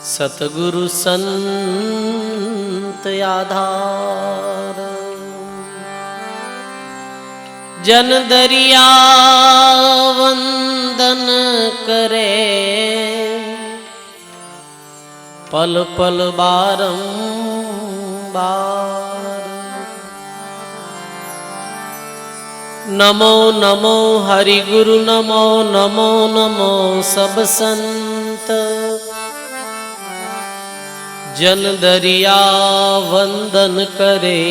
सतगुरु संत आधार, जन दरिया वंदन करे, पल पल बारंबार। नमो नमो हरि गुरु, नमो नमो नमो सब संत, जन दरिया वंदन करे,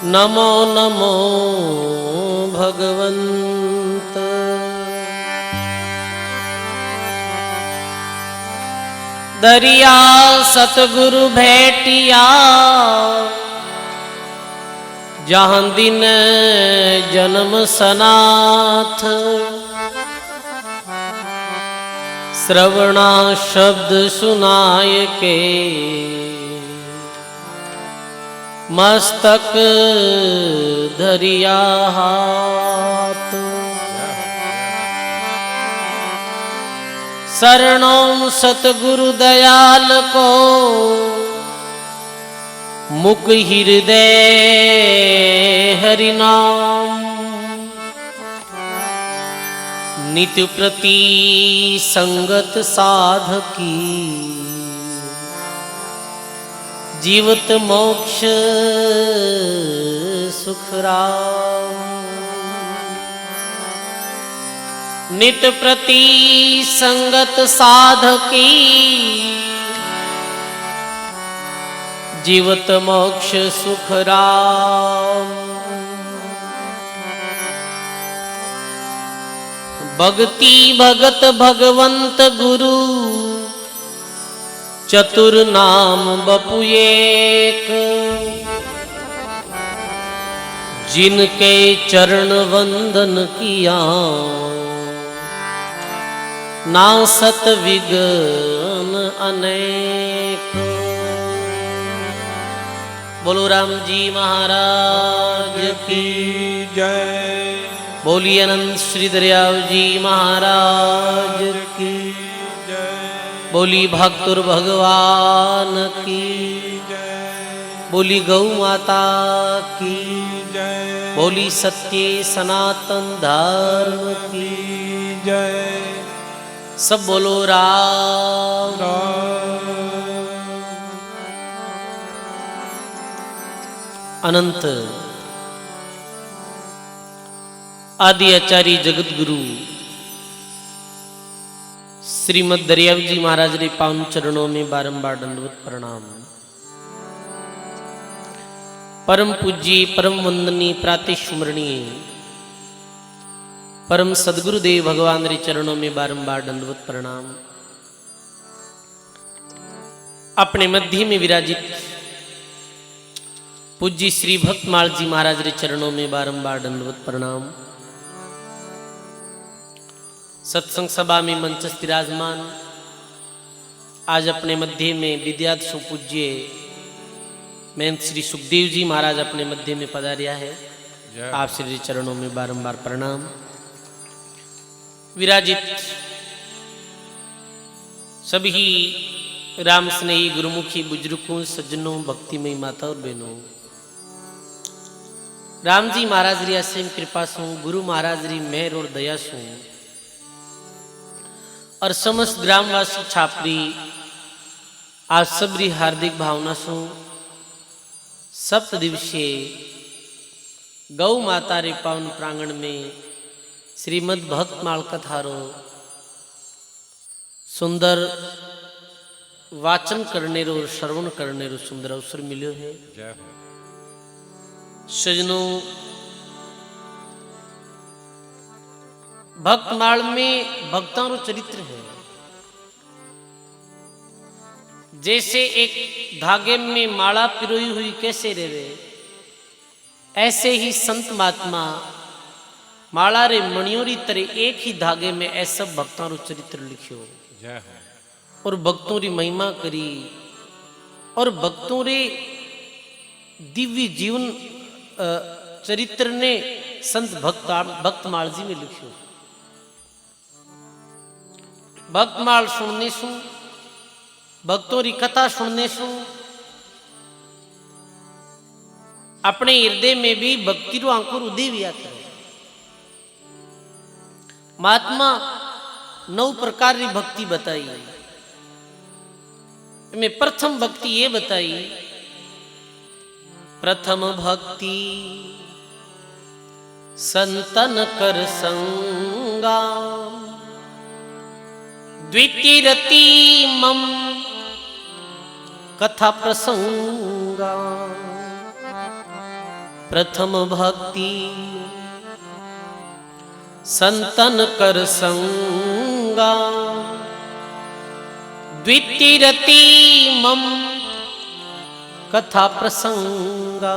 नमो नमो भगवंत। दरिया सतगुरु भेटिया, जहाँ दिन जन्म सनाथ, श्रवणा शब्द सुनाय के, मस्तक धरिया हाथ। शरणों सतगुरु दयाल को, मुख हृदय हरि नाम। नित्य प्रति संगत साधकी, जीवत मोक्ष सुख राम। नित्य प्रति संगत साधकी, जीवत मोक्ष सुख राम। भक्ति भगत भगवंत गुरु, चतुर नाम बपु एक। जिनके चरण वंदन किया, नासत विघ्न अनेक। बोलो राम जी महाराज की जय। बोलिए अनंत श्री दरियाव जी महाराज की जय। बोली भक्तुर भगवान की जय। बोली गौ माता की जय। बोली सत्य सनातन धर्म की जय। सब बोलो राम। अनंत आदि आचार्य जगत गुरु श्रीमद दरियाव जी महाराज रे पावन चरणों में बारंबार दंडवत प्रणाम। परम पूज्य परम वंदनीय प्रातिस्मरणीय परम सदगुरुदेव भगवान रे चरणों में बारंबार दंडवत प्रणाम। अपने मध्य में विराजित पूज्य श्री भक्तमाल जी महाराज रे चरणों में बारंबार दंडवत प्रणाम। सत्संग सभा में मंचस्थ विराजमान आज अपने मध्य में विद्याधीश पूज्य महंत श्री सुखदेव जी महाराज अपने मध्य में पधारिया है। आप श्री चरणों में बारंबार प्रणाम। विराजित सभी राम स्नेही गुरुमुखी बुजुर्गों सज्जनों भक्तिमयी माता और बहनों, राम जी महाराज री असीम कृपा सु, गुरु महाराज री मेहर और दया सु और समस्त ग्रामवासी छापरी आज सबरी हार्दिक भावना सु सप्त दिवसीय गौ माता रे पावन प्रांगण में श्रीमद भक्तमाल कथारो सुंदर वाचन करने रो और श्रवण करने रो सुंदर अवसर मिलो है। सजनों, भक्तमाल में भक्तों रो चरित्र है। जैसे एक धागे में माला पिरोई हुई कैसे रहे, ऐसे ही संत महात्मा माला रे मणियोरी तरह एक ही धागे में ऐसा भक्तों रो चरित्र लिखियो और भक्तों री महिमा करी और भक्तों रे दिव्य जीवन चरित्र ने संत भक्तमाल जी में लिखियो। भक्तमाल सुनने शू, भक्तों की कथा सुनने शू अपने हृदय में भी भक्ति रो अंकुर उदय भी आता है। महात्मा 9 प्रकार की भक्ति बताई। में प्रथम भक्ति ये बताई, प्रथम भक्ति संतन कर संगा, द्वितीय रति मम कथा प्रसंगा। प्रथम भक्ति संतन कर संगा, द्वितीय रति मम कथा प्रसंगा।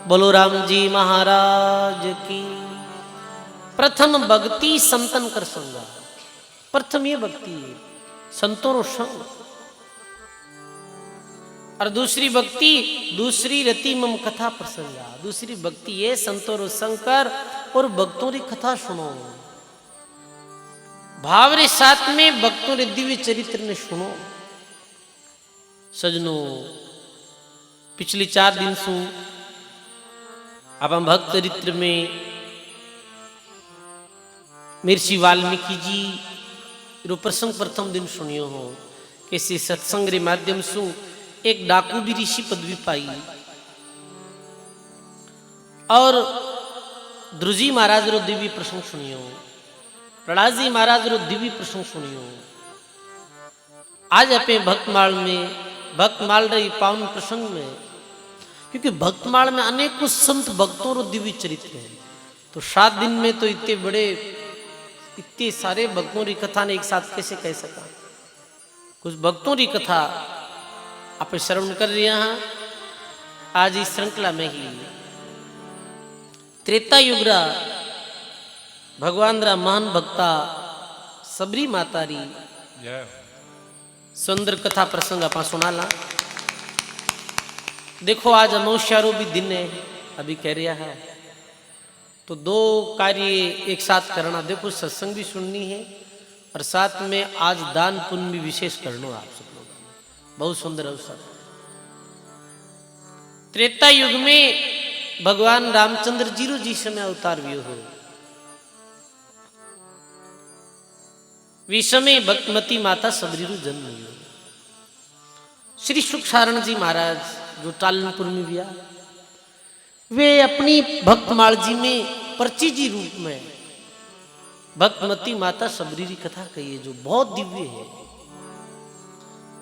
बोलो राम जी महाराज की। प्रथम भक्ति संतन कर संगा, प्रथम ये भक्ति है संतों रो संग। और दूसरी भक्ति दूसरी रति मम कथा प्रसंगा, दूसरी भक्ति ये संतों रो संग कर और भक्तों की कथा सुनो। भाव रे साथ में भक्तों रे दिव्य चरित्र ने सुनो। सजनो पिछली 4 दिन सु आप भक्त चरित्र में महर्षि वाल्मीकि जी रो प्रसंग प्रथम दिन सुनियो हो। कैसे सत्संग रे माध्यम से एक डाकू भी ऋषि पदवी पाई और ध्रुजी महाराज रो दिव्य प्रसंग सुनियो, प्रहलाद जी महाराज रो दिव्य प्रसंग सुनियो। आज अपने भक्तमाल में, भक्तमाल रे पावन प्रसंग में, क्योंकि भक्तमाल में अनेकों संत भक्तों रो दिव्य चरित्र है, तो 7 दिन में तो इतने सारे भक्तों की कथा ने एक साथ कैसे कह सका। कुछ भक्तों की कथा आप श्रवण कर रहे हैं आज इस श्रृंखला में ही। त्रेता युगरा भगवान रा महान भक्ता सबरी माता री सुंदर कथा प्रसंग आप सुनाला। देखो आज अमावस्या भी दिन है, अभी कह रहा है, तो 2 कार्य एक साथ करना। देखो सत्संग भी सुननी है और साथ में आज दान पुण्य भी विशेष करना आप सब लोग। बहुत सुंदर अवसर। त्रेता युग में भगवान रामचंद्र जी समय अवतार भी हो। विषमे भक्तमती माता सबरी रू जन्म हुई। श्री सुखसारण जी महाराज जो टालनपुर में भी आ, वे अपनी भक्तमाल जी में पर्ची जी रूप में भक्तमती माता सबरी की कथा कही है, जो बहुत दिव्य है।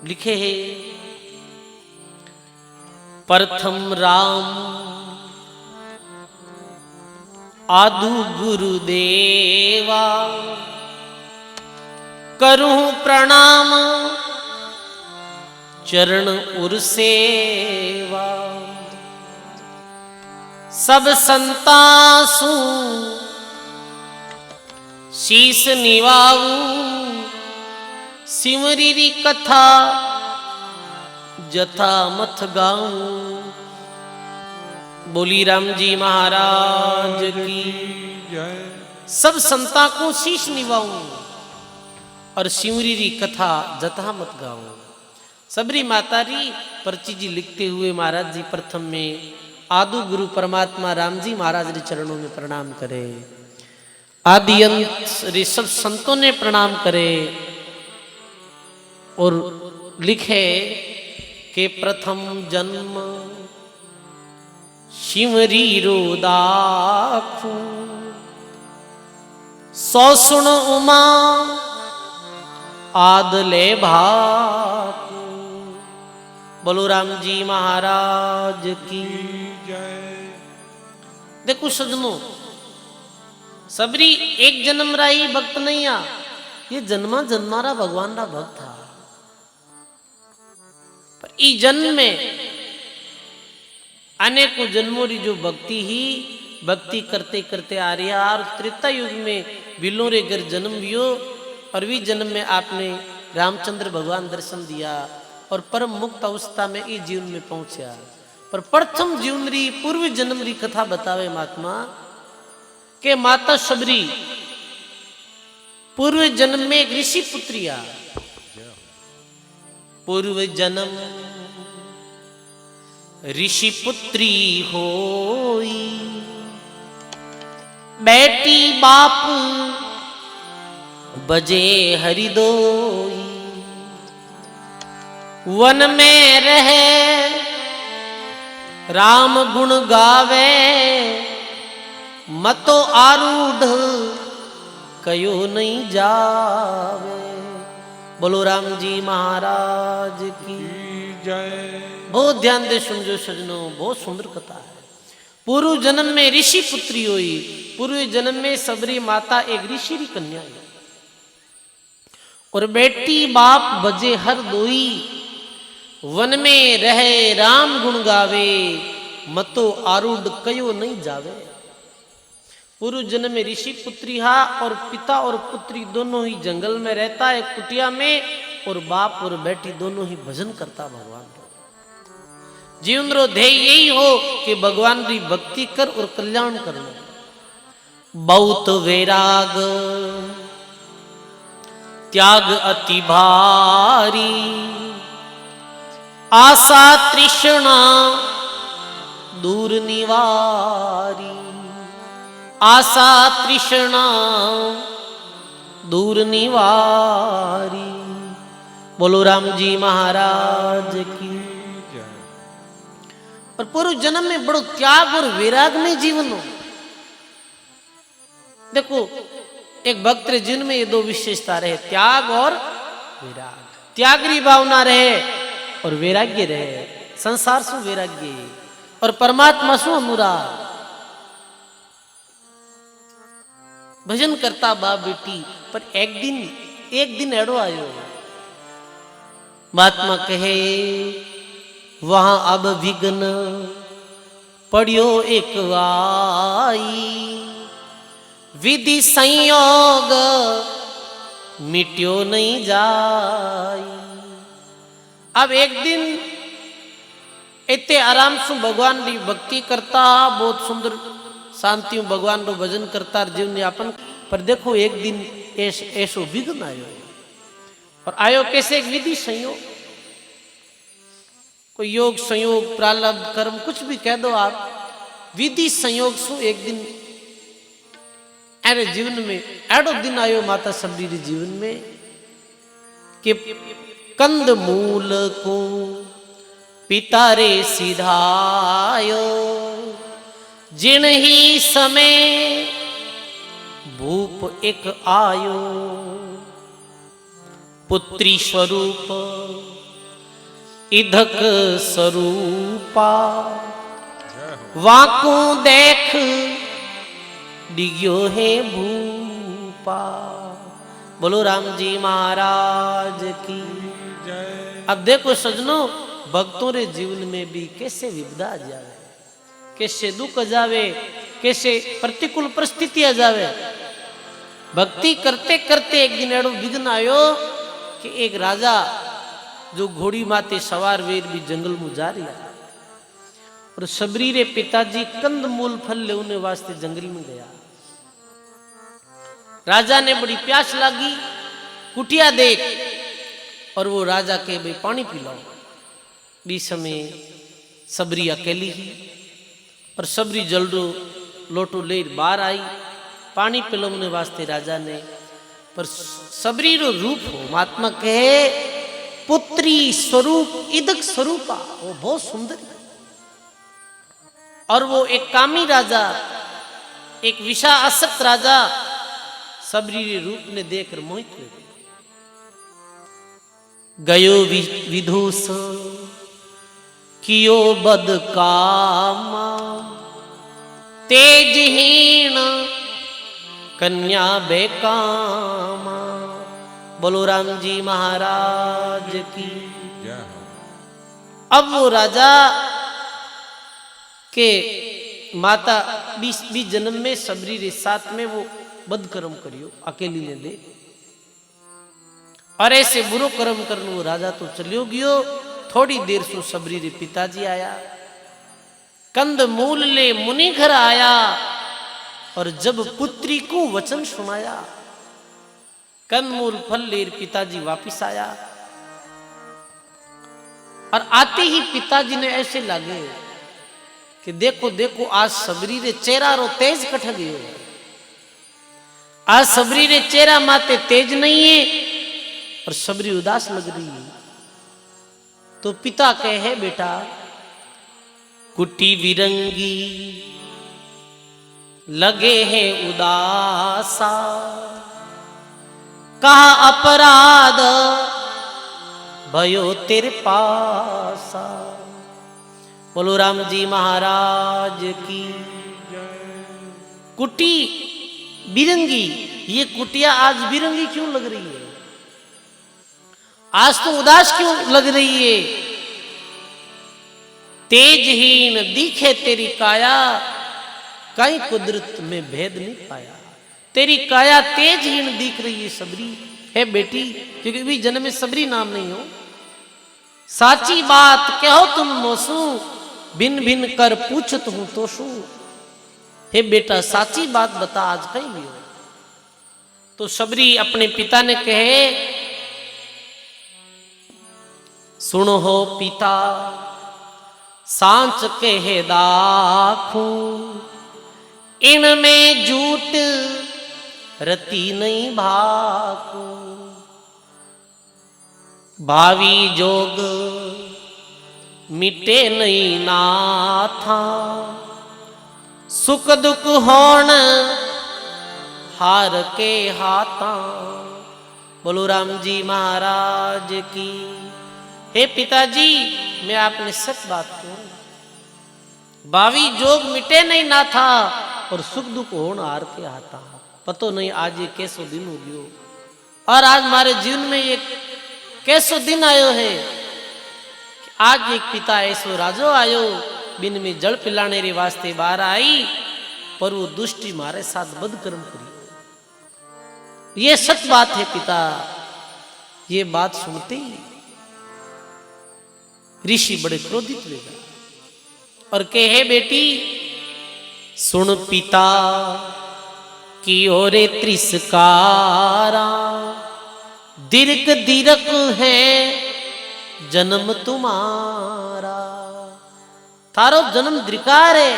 लिखे है, प्रथम राम आदु गुरुदेवा, करूं प्रणाम चरण उर सेवा। सब संतासु शीस निवाऊ, सिमरी री कथा जथा मथ गाऊं। बोली राम जी महाराज की जय। सब संता को शीश निवाऊं और सिमरी री कथा जथा मत गाऊं। सबरी माता री पर्ची जी लिखते हुए महाराज जी प्रथम में आदि गुरु परमात्मा राम जी महाराज रे चरणों में प्रणाम करे। आदि अंत रे सब संतों ने प्रणाम करे और लिखे के प्रथम जन्म शिवरी रो दाखू, सौ सुन उमा आदले भाकू। बोलो राम जी महाराज की जय। देखो सजनों, सबरी एक जन्म राही भक्त नहीं आ, ये जन्मा जन्मारा भगवान रा भक्त था। पर इस जन्म में अनेकों जन्मों की जो भक्ति ही भक्ति करते करते आ रही है। और त्रेता युग में बिलों रे घर जन्म लियो और भी जन्म में आपने रामचंद्र भगवान दर्शन दिया और परम मुक्त अवस्था में इस जीवन में पहुंचा। पर प्रथम जीवन री पूर्व जन्म री कथा बतावे महात्मा के माता सबरी पूर्व जन्म में एक ऋषि पुत्रिया, पूर्व जन्म ऋषि पुत्री होई, बेटी बाप बजे हरिदोई, वन में रहे राम गुण गावे, मतो आरूढ़ कयो नहीं जावे। बोलो राम जी महाराज की जय। बहुत ध्यान दे सुनजो सजनों, बहुत सुंदर कथा है। पूर्व जन्म में ऋषि पुत्री हुई, पूर्व जन्म में सबरी माता एक ऋषि की कन्या है, और बेटी बाप बजे हर दोई, वन में रहे राम गुण गावे, मतो आरूढ़ कयो नहीं जावे। पूर्व जन्म में ऋषि पुत्री हा, और पिता और पुत्री दोनों ही जंगल में रहता है कुटिया में, और बाप और बेटी दोनों ही भजन करता भगवान रो। जीवन रो ध्येय यही हो कि भगवान की भक्ति कर और कल्याण करना। बहुत वैराग त्याग अति भारी, आशा तृष्णा दूर निवारी, आशा तृष्णा दूर निवारी। बोलो राम जी महाराज की। और पूर्व जन्म में बड़ो त्याग और वैराग में जीवन हो। देखो एक भक्त रे जीवन में ये दो विशेषता रहे, त्याग और वैराग। त्यागरी भावना रहे और वैराग्य रहे, संसार से वैराग्य और परमात्मा से अनुराग। भजन करता बाप बेटी, पर एक दिन एड़ो आयो, महात्मा कहे वहां अब विघ्न पड़ियो एक आई, विधि संयोग मिट्यो नहीं जाई। अब एक दिन इतने आराम से भगवान की भक्ति करता, बहुत सुंदर शांति में भगवान को भजन करता जीवन यापन, पर देखो एक दिन ऐसो विघ्न आयो, और आयो कैसे? एक विधि संयोग, कोई योग संयोग प्रारब्ध कर्म कुछ भी कह दो आप, विधि संयोग से एक दिन अरे जीवन में एडो दिन आयो माता सबरी रे जीवन में कि कंद मूल को पिता रे सिधायो, जिन ही समय भूप एक आयो, पुत्री स्वरूप इधक स्वरूपा, वाकू देख डिग्यो है भूपा। बोलो राम जी महाराज की जय। अब देखो सजनों, भक्तों रे जीवन में भी कैसे विपदा आ जावे, कैसे दुख आ जावे, कैसे प्रतिकूल परिस्थिति आ जावे। भक्ति करते करते एक दिन एड़ो विघ्न आयो कि एक राजा जो घोड़ी माते सवार वीर भी जंगल में जा रही है, और सबरी रे पिताजी कंद मूल फल लेने वास्ते जंगल में गया। राजा ने बड़ी प्यास लगी, कुटिया देख, और वो राजा के भाई पानी पिलाओ। बीच समय सबरी अकेली ही, और सबरी जल्दो लोटो ले बाहर आई पानी पिलाने वास्ते राजा ने, पर सबरी रो रूप हो महात्मा कहे पुत्री स्वरूप इदक स्वरूपा, वो बहुत सुंदर है। और वो एक कामी राजा, एक विषा आसक्त राजा सबरी रे रूप ने देखकर मोहित हो गयो। विधुष कियो बद कामा, तेजहीन कन्या बेकामा। बोलो राम जी महाराज की। जय। अब वो राजा के माता 20 जन्म में सबरी रे साथ में वो बद कर्म करियो, अकेली ने दे, और ऐसे बुरो कर्म करने वो राजा तो चलियो गयो। थोड़ी देर सो सबरी रे पिताजी आया, कंद मूल ले मुनि घर आया, और जब पुत्री को वचन सुनाया, कंदमूल फल लेर पिताजी वापिस आया और आते ही पिताजी ने ऐसे लगे कि देखो देखो आज सबरी रे चेहरा रो तेज कट गयो, आज सबरी रे चेहरा माते तेज नहीं है और सबरी उदास लग रही है। तो पिता कहे बेटा कुटी विरंगी लगे है उदासा, कहा अपराध भयो तेरे पासा। बोलो राम जी महाराज की। कुटी बिरंगी, ये कुटिया आज बिरंगी क्यों लग रही है, आज तो उदास क्यों लग रही है। तेजहीन दिखे तेरी काया, कहीं कुदरत में भेद नहीं पाया। तेरी काया तेजहीन दिख रही है सबरी है बेटी, क्योंकि भी जन्म में सबरी नाम नहीं हो। साची बात कहो तुम मोसू, भिन भिन कर पूछत हूं तो शू। हे बेटा साची बात बता, आज कहीं भी हो। तो सबरी अपने पिता ने कहे सुनो हो पिता सांच कहे दाखू, इनमें झूठ रति नहीं भाकू। भावी जोग मिटे नहीं नाथा, सुख दुख होण हार के हाथा। बोलो राम जी महाराज की। हे पिताजी मैं आपने सच बात कहूं, भावी जोग मिटे नहीं ना था और सुख दुख होण हार के हाथा। पतो नहीं आज ये कैसो दिन हो गयो, और आज हमारे जीवन में ये कैसो दिन आयो है कि आज एक पिता ऐसो राजो आयो, बिन में जल पिलाने रे वास्ते बाहर आई, पर वो दुष्टि मारे साथ बदकर्म करी। ये सच बात है पिता। ये बात सुनते ही ऋषि बड़े क्रोधित हुए और कहे बेटी सुन पिता की ओरे त्रिस्कारा, दीर्घ दीर्घ है जन्म तुम्हारा। थारो जन्म द्रिकार है,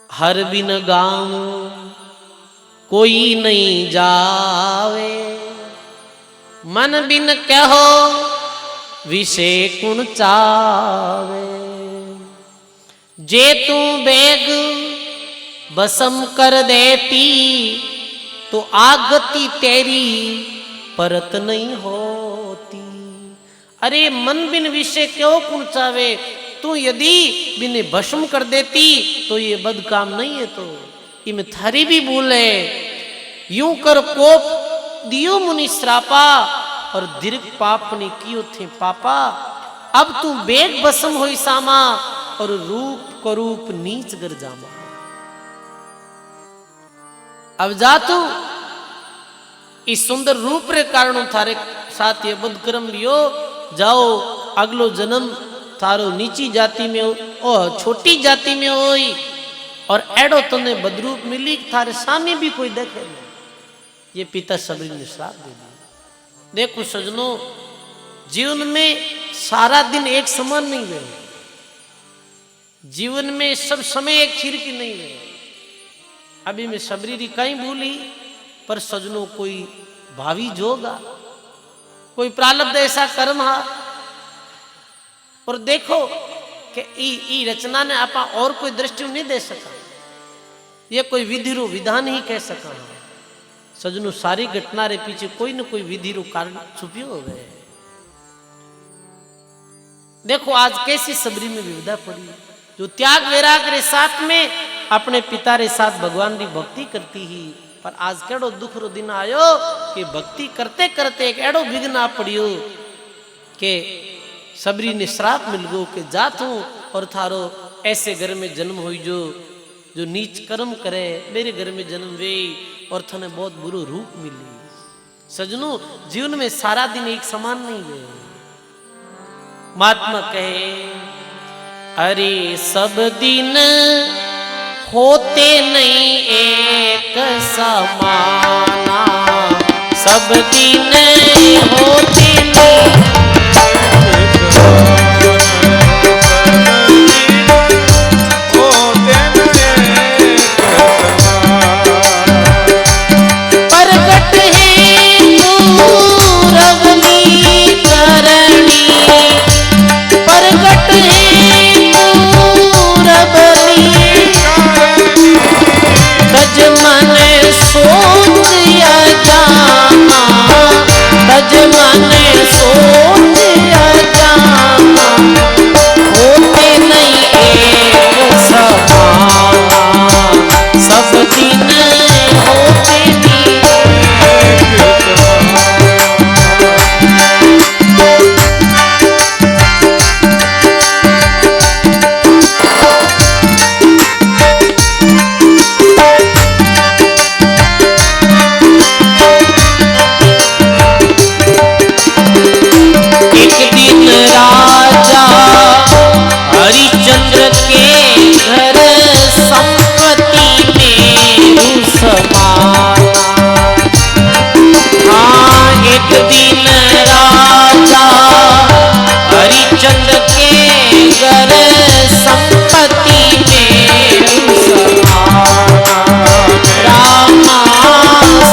हर बिन गाँव कोई नहीं जावे, मन बिन कहो विषय कुण चावे। जे तू बेग बसम कर देती, तो आगति तेरी परत नहीं होती। अरे मन बिन विषय क्यों कुण चावे, तू यदि बिने भस्म कर देती तो ये बद काम नहीं है। तो इम थारी भी भूल है। यूं कर कोप दियो मुनि श्रापा, और दीर्घ पाप ने कियो थे पापा। अब तू बेग भस्म होई सामा, और रूप करूप नीच गर जामा। अब जा तू इस सुंदर रूप रे कारण थारे साथ ये बद कर्म लियो। जाओ अगलो जन्म थारो नीची जाति में और छोटी जाति में होई, और एडो तने बदरूप मिली थारे सामने भी कोई देखे नहीं। ये पिता सबरी ने श्राप दे दिया। देखो सजनों, जीवन में सारा दिन एक समान नहीं रहे, जीवन में सब समय एक खीर की नहीं रहे। अभी मैं सबरी री कहीं भूली, पर सजनों कोई भावी जोगा, कोई प्रारब्ध ऐसा कर्म हा। और देखो कि ई रचना ने आपा और कोई दृष्टि नहीं दे सका, ये कोई विधि रो विधान ही कह सका। सजनों सारी घटना रे पीछे कोई न कोई विधि रो कारण छुपियो हो गए। देखो आज कैसी सबरी में विविधा पड़ी, जो त्याग वैराग रे साथ में अपने पिता रे साथ भगवान की भक्ति करती ही। पर आज केड़ो दुख रो दिन आयो कि भक्ति करते करते एक एड़ो विघ्न आ पड़ियो कि सबरी ने श्राप मिल गो कि जा तू और थारो ऐसे घर में जन्म हुई जो नीच कर्म करे, मेरे घर में जन्म वे और थने बहुत बुरो रूप मिली। सजनों जीवन में सारा दिन एक समान नहीं गए। महात्मा कहे अरे सब दिन होते नहीं एक समाना, सब दिन होते नहीं। प्रगट है पूरबनी करणी, प्रगट है पूरबनी, तज मन सोच जाना, तज मन सोच जाना, होते नहीं एक समाना, सब दिन होते नहीं। एक दिन राजा हरिश्चंद्र के घर संपत्ति में समाना। हाँ, एक दिन राजा हरिश्चंद्र के घर संपत्ति में समाना। रामा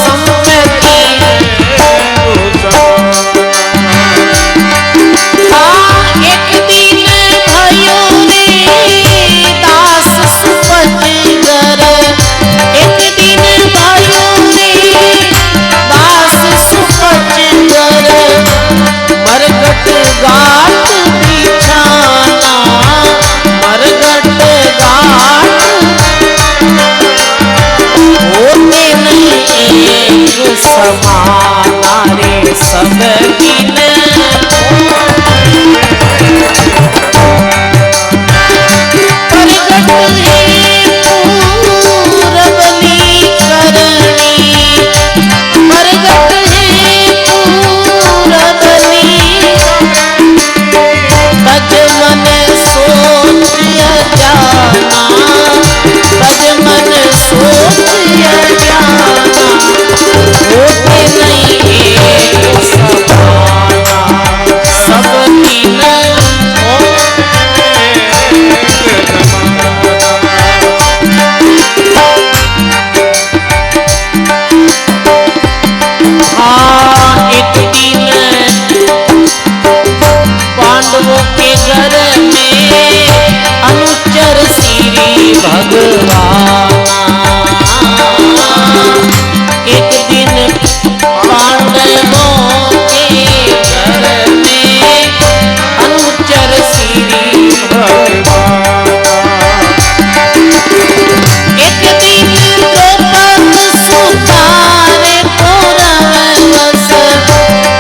संपत्ति एक दिन भयो रे दास सुपत घर, एक दिन भयो रे दास सुपत घर, मरगट घाट बिछाना, मरगट घाट होते नहीं एक समाना रे, सब दिन प्रगट है पूरबनी करणी, प्रगट है पूरबनी, तज मन सोच जाना, तज मन सोच जाना, होते नहीं एक समाना, सब दिन हाँ, एक दिन पांडवों के घर में अनुचर श्री भगवान। एक दिन पांडवों के घर में अनुचर श्री भगवान। एक दिन द्रौपद सुतारे पुरवस,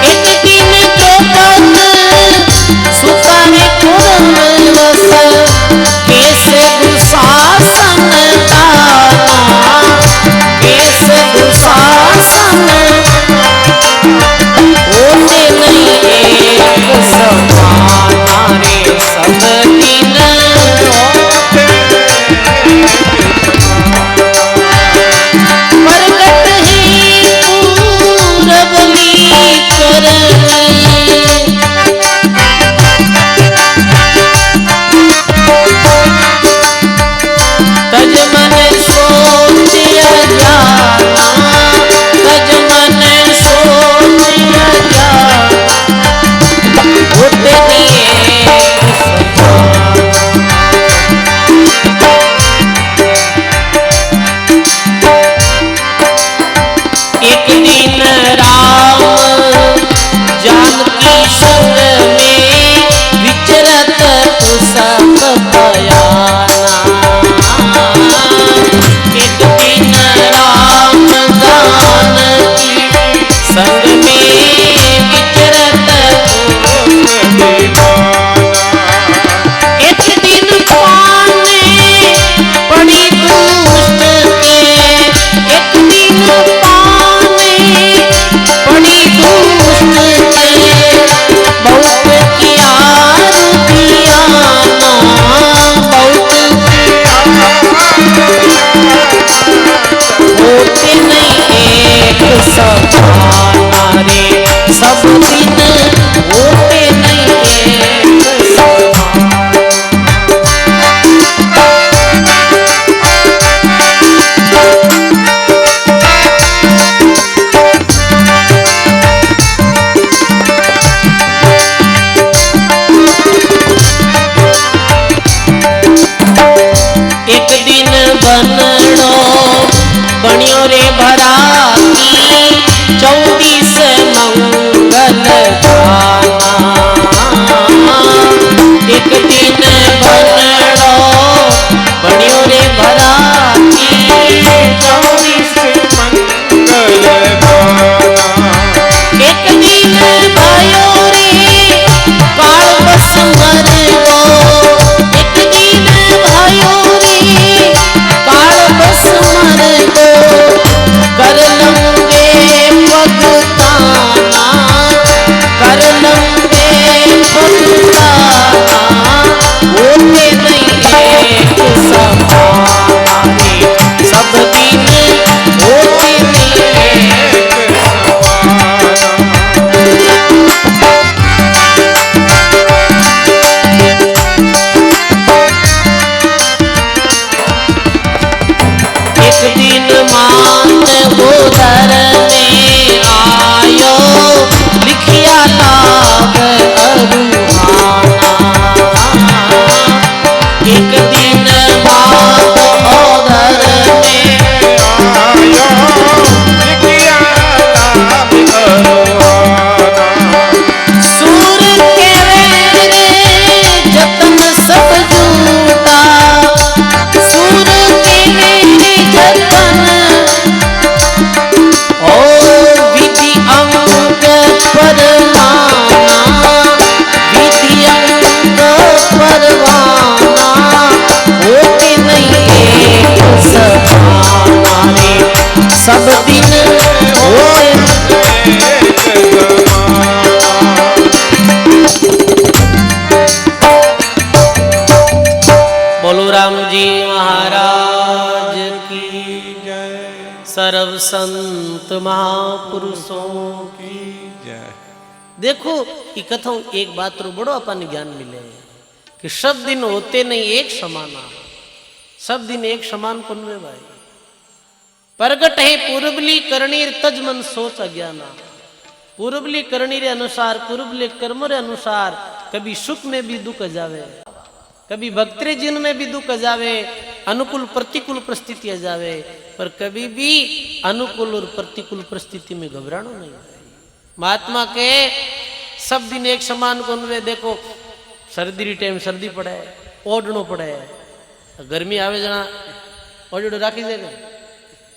एक दिन द्रौपद सुतारे पुरवस, केस दुशासन दाना, केस दुशासन, होते नहीं एक समाना रे, सब दिन प्रगट है पूरबनी करणी। तज मन सोच जाना, तज मन समान रे सब दिन होते नहीं एक समान। एक दिन बनड़ो बनियो रे भराती 24 मंगल गाना। एक दिन बनड़ो बनियो रे भराती 24 मंगल गाना। एक दिन भयो रे काल बस मर गो। एक दिन भयो रे काल बस मर गो। कर लंबे भगताना कर लंबे भगताना होते नहीं एक समान रे सब दिन होते नहीं एक एक दिन मात गोदर में आयो लिखिया लाभ अरुहाना। एक दिन मात गोदर में आयो लिखिया लाभ अरुहाना। सूर के रे जतन सब झूठा। सूर के रे जतन ओ विधि अंग परवाना। विधि अंग परवाना होते नहीं एक समान रे सब दिन होते एक समान। बोलो राम जी महाराज की जय सर्व संत महापुरुषों की। जय। देखो ये कथों एक बात रो बड़ो अपन ज्ञान मिले कि सब दिन होते नहीं एक समाना। सब दिन एक समान पुनवे भाई प्रगट है पूर्वली करणीर तज मन सोच अज्ञाना। पूर्वली करणी रे अनुसार पूर्वली कर्म रे अनुसार कभी सुख में भी दुख जावे कभी भक्तरे जीवन में भी दुख जावे अनुकूल प्रतिकूल परिस्थिति आ जावे पर कभी भी अनुकूल और प्रतिकूल परिस्थिति में घबराना नहीं। महात्मा के सब दिन एक समान को वे देखो सर्दी री टाइम सर्दी पड़े ओढ़नो पड़े गर्मी आवे जना ओढ़ो राखी देगा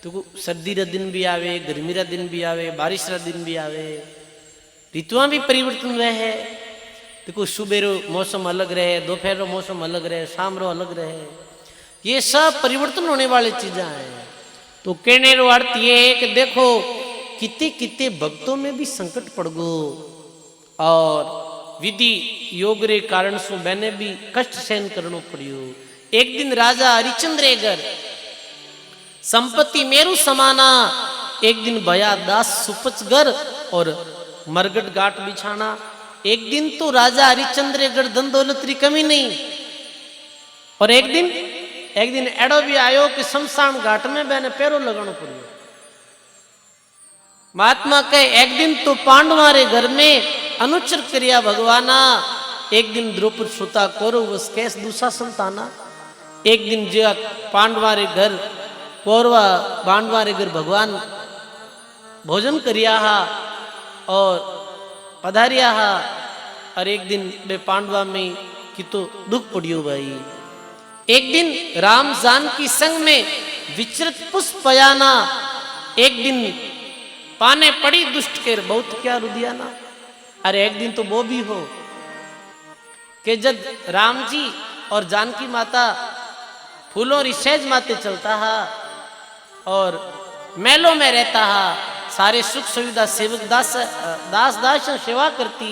तो सर्दी रा दिन भी आवे गर्मी रा दिन भी आवे बारिश रा दिन भी आवे ऋतुआ भी परिवर्तन रहे। देखो सुबह रो मौसम अलग रहे दोपहर रो मौसम अलग रहे शाम रो अलग रहे ये सब परिवर्तन होने वाली चीजें हैं। तो कहने रो अर्थ ये है कि देखो कितने कितने भक्तों में भी संकट पड़ गो और विधि योग रे कारण सु मैंने भी कष्ट सहन करनो पड़ियो। एक दिन राजा हरिचंद्र घर संपत्ति मेरु समाना एक दिन भया दास सुपचगर और मरगट गाट बिछाना। एक दिन तो राजा हरिचंद्र गढ़ धन दौलत री कमी नहीं और एक दिन एडो भी आयो कि शमशान घाट में मैंने पैरों लगाना पड़ियो। महात्मा कहे एक दिन तो पांडवारे घर में अनुचर क्रिया भगवाना। एक दिन द्रौपद सुता कौरव वस कैस दुशासन ताना। एक दिन जो पांडवारे घर कौरवा पांडवारे घर भगवान भोजन करिया हा और पधारिया हा और एक दिन बे पांडवा में कि तो दुख पड़ियो भाई। एक दिन राम जानकी संग में विचरत पुष्प पयाना। एक दिन पाने पड़ी दुष्ट के बहुत क्या रुदियाना। अरे एक दिन तो वो भी हो कि जब राम जी और जानकी माता फूलों री सहज माते चलता हा और महलों में रहता हा सारे सुख सुविधा सेवक दास दास सेवा करती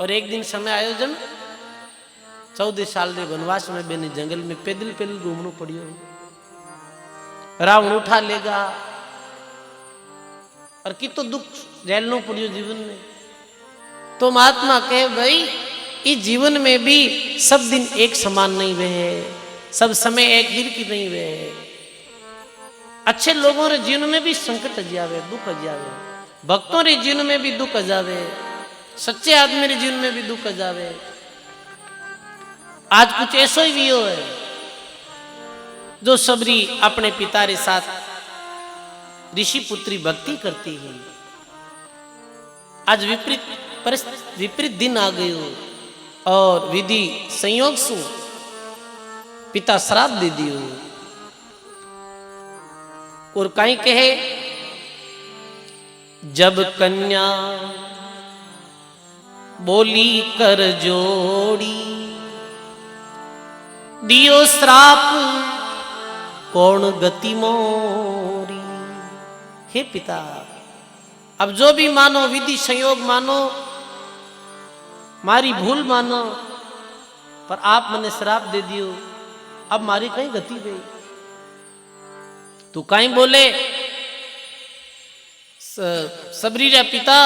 और एक दिन समय आयोजन 14 साल रे वनवास में बेने जंगल में पैदल पैदल घूमना पड़ियो। रावण उठा लेगा और कि तो दुख झेलना पड़ियो जीवन में। तो महात्मा कहे भाई इस जीवन में भी सब दिन एक समान नहीं रहे, सब समय एक ही की नहीं रहे। अच्छे लोगों रे जीवन में भी संकट आ जावे, दुख आ जावे, भक्तों रे जीवन में भी दुख आ जावे, सच्चे आदमी रे जीवन में भी दुख आ जावे। आज कुछ ऐसा ही वियो है जो सबरी अपने पिता रे साथ ऋषि पुत्री भक्ति करती है। आज विपरीत दिन आ गयो और विधि संयोग से पिता श्राप दे दियो। और कहीं कहे जब कन्या बोली कर जोड़ी दियो श्राप कौन गति मोरी। हे पिता, अब जो भी मानो विधि संयोग मानो, मारी भूल मानो, पर आप मने श्राप दे दियो, अब मारी कहीं गति गई। तू कहीं बोले सबरी रे पिता,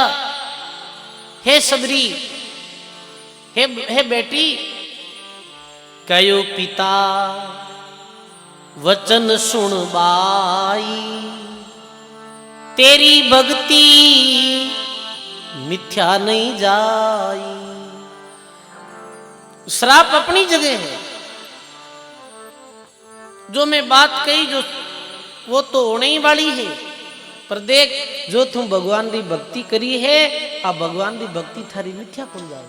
हे सबरी, हे बेटी, कयो पिता वचन सुन बाई, तेरी भक्ति मिथ्या नहीं जाई। श्राप अपनी जगह है, जो मैं बात कही जो वो तो होने ही वाली है, पर देख जो तू भगवान की भक्ति करी है, आ भगवान की भक्ति थारी मिथ्या कौन जाए।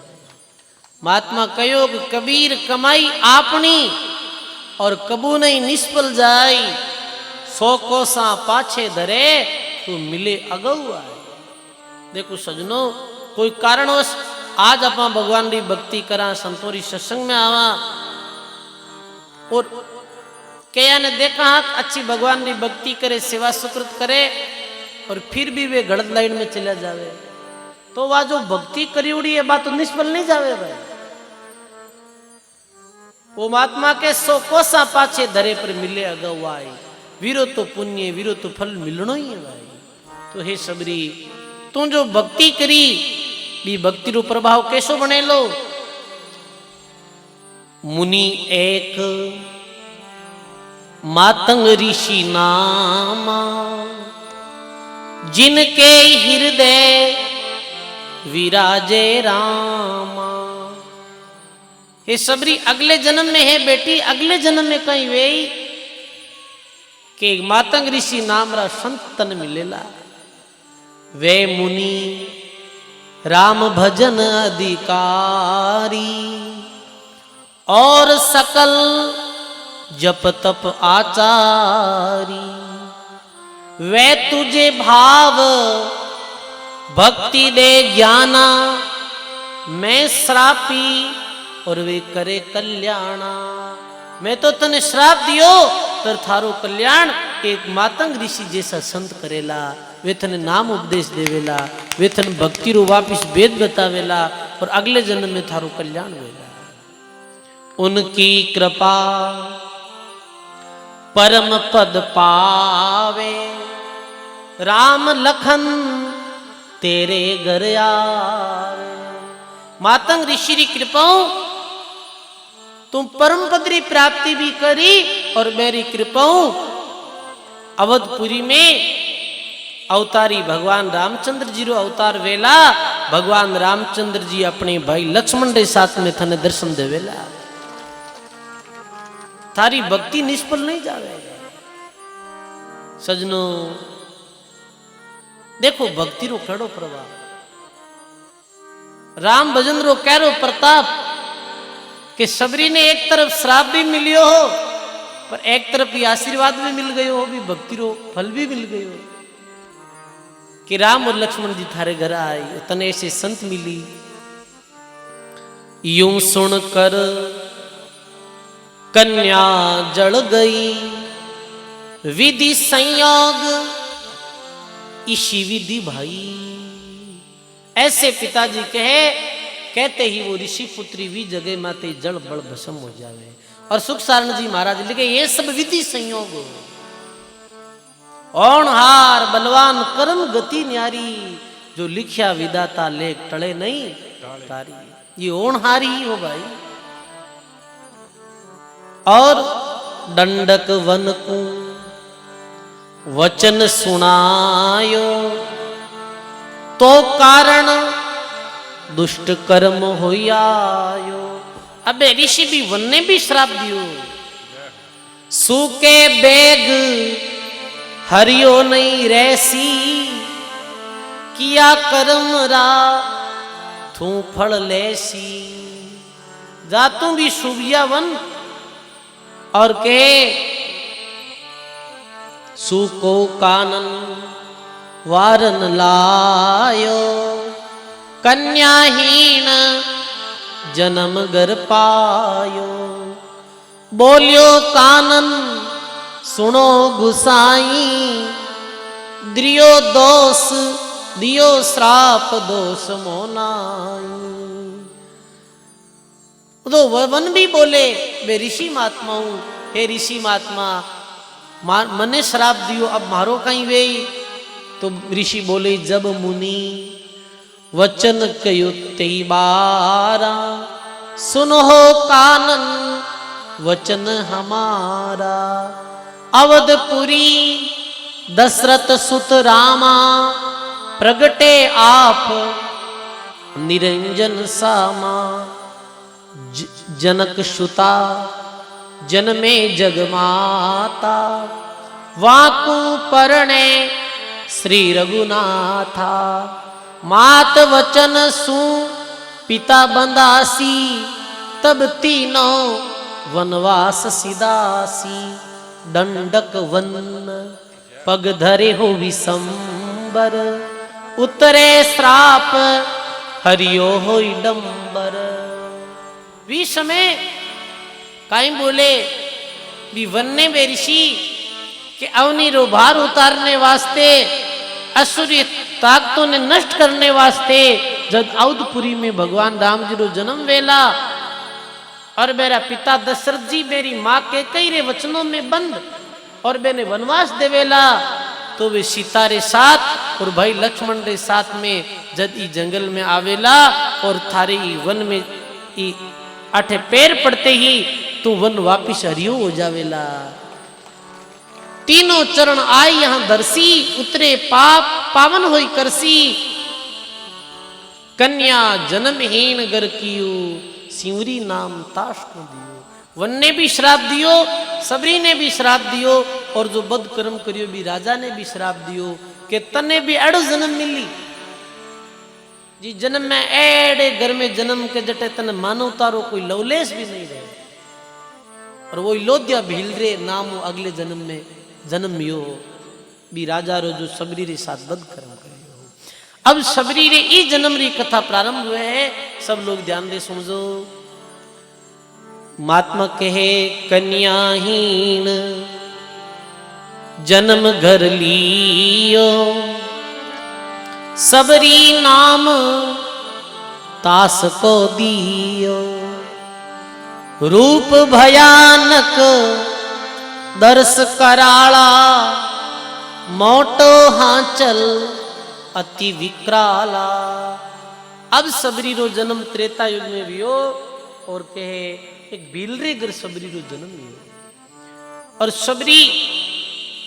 महात्मा कहो कबीर कमाई आपनी और कबू नहीं निष्फल जाई, 100 कोसा पाछे धरे तो मिले अगऊ आए। देखो सजनो, कोई कारणवश आज अपना भगवान की भक्ति करा, संतोरी सत्संग में आवा, और कया ने देखा अच्छी भगवान की भक्ति करे, सेवा सुकृत करे, और फिर भी वे गलत लाइन में चला जावे, तो वह जो भक्ति करी उड़ी है बात तो निष्फल नहीं जावे भाई। वो महात्मा के 100 कोसा पाछे धरे पर मिले अगवाई, वीरो तो पुण्य वीरो तो फल मिलनो ही है भाई। तो हे सबरी, तू जो भक्ति करी भी भक्ति रो प्रभाव कैसो बने लो। मुनि एक मातंग ऋषि नामा, जिनके हृदय विराजे रामा। हे सबरी, अगले जन्म में है बेटी, अगले जन्म में कहीं वे कि मातंग ऋषि नाम रा संत तन मिलेला। वे मुनि राम भजन अधिकारी, और सकल जप तप आचारी। वे तुझे भाव भक्ति दे ज्ञाना, मैं श्रापी और वे करे कल्याणा। मैं तो तने श्राप दियो तर थारो कल्याण एक मातंग ऋषि जैसा संत करेला। वे तने नाम उपदेश देवेला, वे तने भक्ति रो वापिस वेद बतावेला, और अगले जन्म में थारो कल्याण होवेला। उनकी कृपा परम पद पावे, राम लखन तेरे घर आवे। मातंग ऋषि की कृपाओं तुम परम पद की प्राप्ति भी करी, और मेरी कृपाओं अवधपुरी में अवतारी भगवान रामचंद्र जी रो अवतार वेला, भगवान रामचंद्र जी अपने भाई लक्ष्मण के साथ में थने दर्शन देवेला। थारी भक्ति निष्फल नहीं जावे सजनो। देखो भक्ति रो कड़ो प्रभाव, राम भजन रो कैरो प्रताप, कि सबरी ने एक तरफ श्राप भी मिलियो हो, पर एक तरफ ये आशीर्वाद भी मिल गयो हो, भी भक्ति रो फल भी मिल गयो कि राम और लक्ष्मण जी थारे घर आए, तने ऐसे संत मिली। यूं सुनकर कन्या जल गई, विधि संयोग इसी विधि भाई। ऐसे पिताजी कहते ही वो ऋषि पुत्री भी जगह माते जल बड़ भस्म हो जावे। और सुख सारण जी महाराज लिखे ये सब विधि संयोग हो, ओणहार बलवान कर्म गति न्यारी, जो लिखिया विदाता लेख टले नहीं तारी। ये ओणहारी ही हो भाई। और दंडक वन को वचन सुनायो, तो कारण दुष्ट कर्म होयायो। अबे ऋषि भी वन ने भी श्राप दियो, सूके बेग हरियो नहीं रहसी, किया कर्म रा थू फल लेसी। जातू भी शुभिया वन और के सूको कानन वारन लायो, कन्याहीन जन्म गर पायो। बोलियो कानन सुनो गुसाई, द्रियो दोष दियो श्राप दोष मोनाई। तो वन भी बोले मैं ऋषि महात्मा हूं, हे ऋषि महात्मा मने श्राप दियो, अब मारो कहीं वे। तो ऋषि बोले जब मुनि वचन कयो तेई बारा, सुनो कानन वचन हमारा। अवधपुरी दशरथ सुत रामा, प्रगटे आप निरंजन सामा। जनक सुता जन्मे जगमाता, वाकू परणे श्री रघुनाथा। मात वचन सु पिता बंदासी, तब तीनों वनवास सिदासी। दंडक वन पग धरे हो विसंबर, उतरे श्राप हरियो हो डंबर। विष में काई बोले भी वन्ने में ऋषि के अवनी रो भार उतारने वास्ते, असुरी ताकतों ने नष्ट करने वास्ते, जब अवधपुरी में भगवान राम जी रो जन्म वेला और मेरा पिता दशरथ जी मेरी माँ के कई रे वचनों में बंद और मैंने वनवास देवेला, तो वे सीता रे साथ और भाई लक्ष्मण रे साथ में जद ई जंगल में आवेला और थारे ई वन में ई आठे पैर पड़ते ही तो वन वापिस हरियो हो जावेला। तीनों चरण आए यहां दर्शी, उतरे पाप पावन होई करसी। कन्या जन्महीन गर कियो, सिंवरी नाम ताश को दियो। वन ने भी श्राप दियो, सबरी ने भी श्राप दियो, और जो बद कर्म करियो भी राजा ने भी श्राप दियो कि तने भी एड़ो जन्म मिली जी। जन्म में एड़े घर में जन्म के जटे तने मानव तारो कोई लवलेस भी नहीं रहे, और वो लोध्या भील रे नाम अगले जन्म में जन्म यो भी राजा रो जो सबरी रे साथ बद कर्म करे। अब सबरी रे ई जन्म री कथा प्रारंभ हुए है, सब लोग ध्यान दे सुनजो। महात्मा कहे कन्याहीन जन्म घर लियो, सबरी नाम तास को दियो। रूप भयानक दर्श कराला, मोटो हांचल अति विकराला। अब सबरी रो जन्म त्रेता युग में भी हो, और कहे एक भीलरे घर सबरी रो जन्म भी हो। और सबरी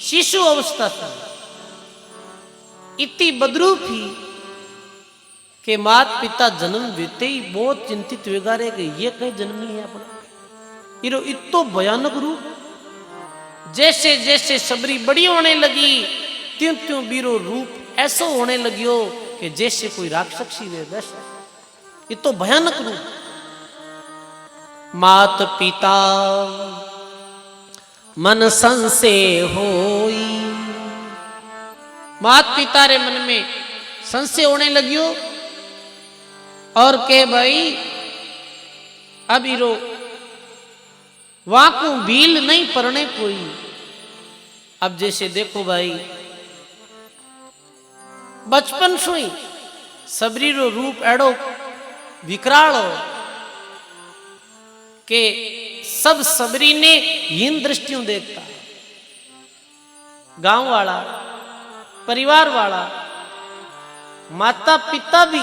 शिशु अवस्था था, इतनी बदरूप ही कि मात पिता जन्म देते ही बहुत चिंतित वेगा रहे कि ये कहीं जन्मी है अपना। इरो इतो भयानक रूप, जैसे जैसे सबरी बड़ी होने लगी त्यों त्यों बीरो रूप ऐसा होने लगियो कि जैसे कोई राक्षसी वे वैसा। ये तो भयानक रूप। मात पिता मन संशय होई, मात पिता रे मन में संशय होने लगियो, और के भाई अब इरो वाकू भील नहीं परने कोई। अब जैसे देखो भाई बचपन सुई सबरी रो रूप एड़ो विकराल हो के सब सबरी ने हीन दृष्टियों देखता। गांव वाला, परिवार वाला, माता पिता भी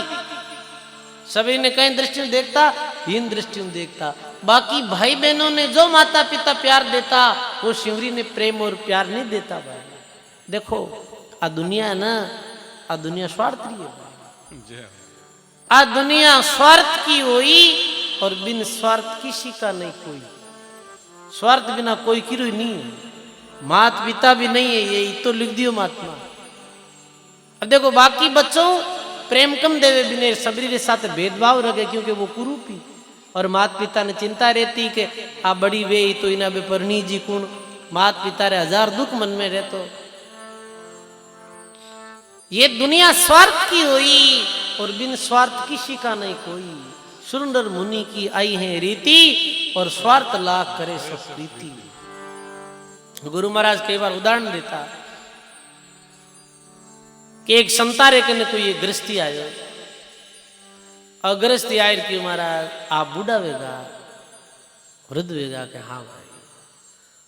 सभी ने कई दृष्टियों देखता, इन दृष्टियों देखता। बाकी भाई बहनों ने जो माता पिता प्यार देता वो शिवरी ने प्रेम और प्यार नहीं देता भाई। देखो आ दुनिया है ना, आ दुनिया स्वार्थ की है। आ दुनिया स्वार्थ की हुई और बिन स्वार्थ किसी का नहीं कोई। स्वार्थ बिना कोई की रुई नहीं है, माता पिता भी नहीं है, यही तो लिख दियो महात्मा। अब देखो बाकी बच्चों प्रेम कम देवे बिने सबरी के साथ भेदभाव रखे क्योंकि वो कुरूपी, और माता पिता ने चिंता रहती कि आ बड़ी वे तो इना बे परनी जी कुण, माता पिता रे हजार दुख मन में रहतो। ये दुनिया स्वार्थ की हुई और बिन स्वार्थ किसी का नहीं कोई। सुरंदर मुनि की आई है रीति और स्वार्थ लाख करे सब प्रीति। गुरु महाराज कई बार उदाहरण देता कि एक संतारे कने कोई एक गृहस्थी आयो, और गृहस्थी आयर कि महाराज आप बूढ़ा वेगा, वृद्ध वेगा के हाँ भाई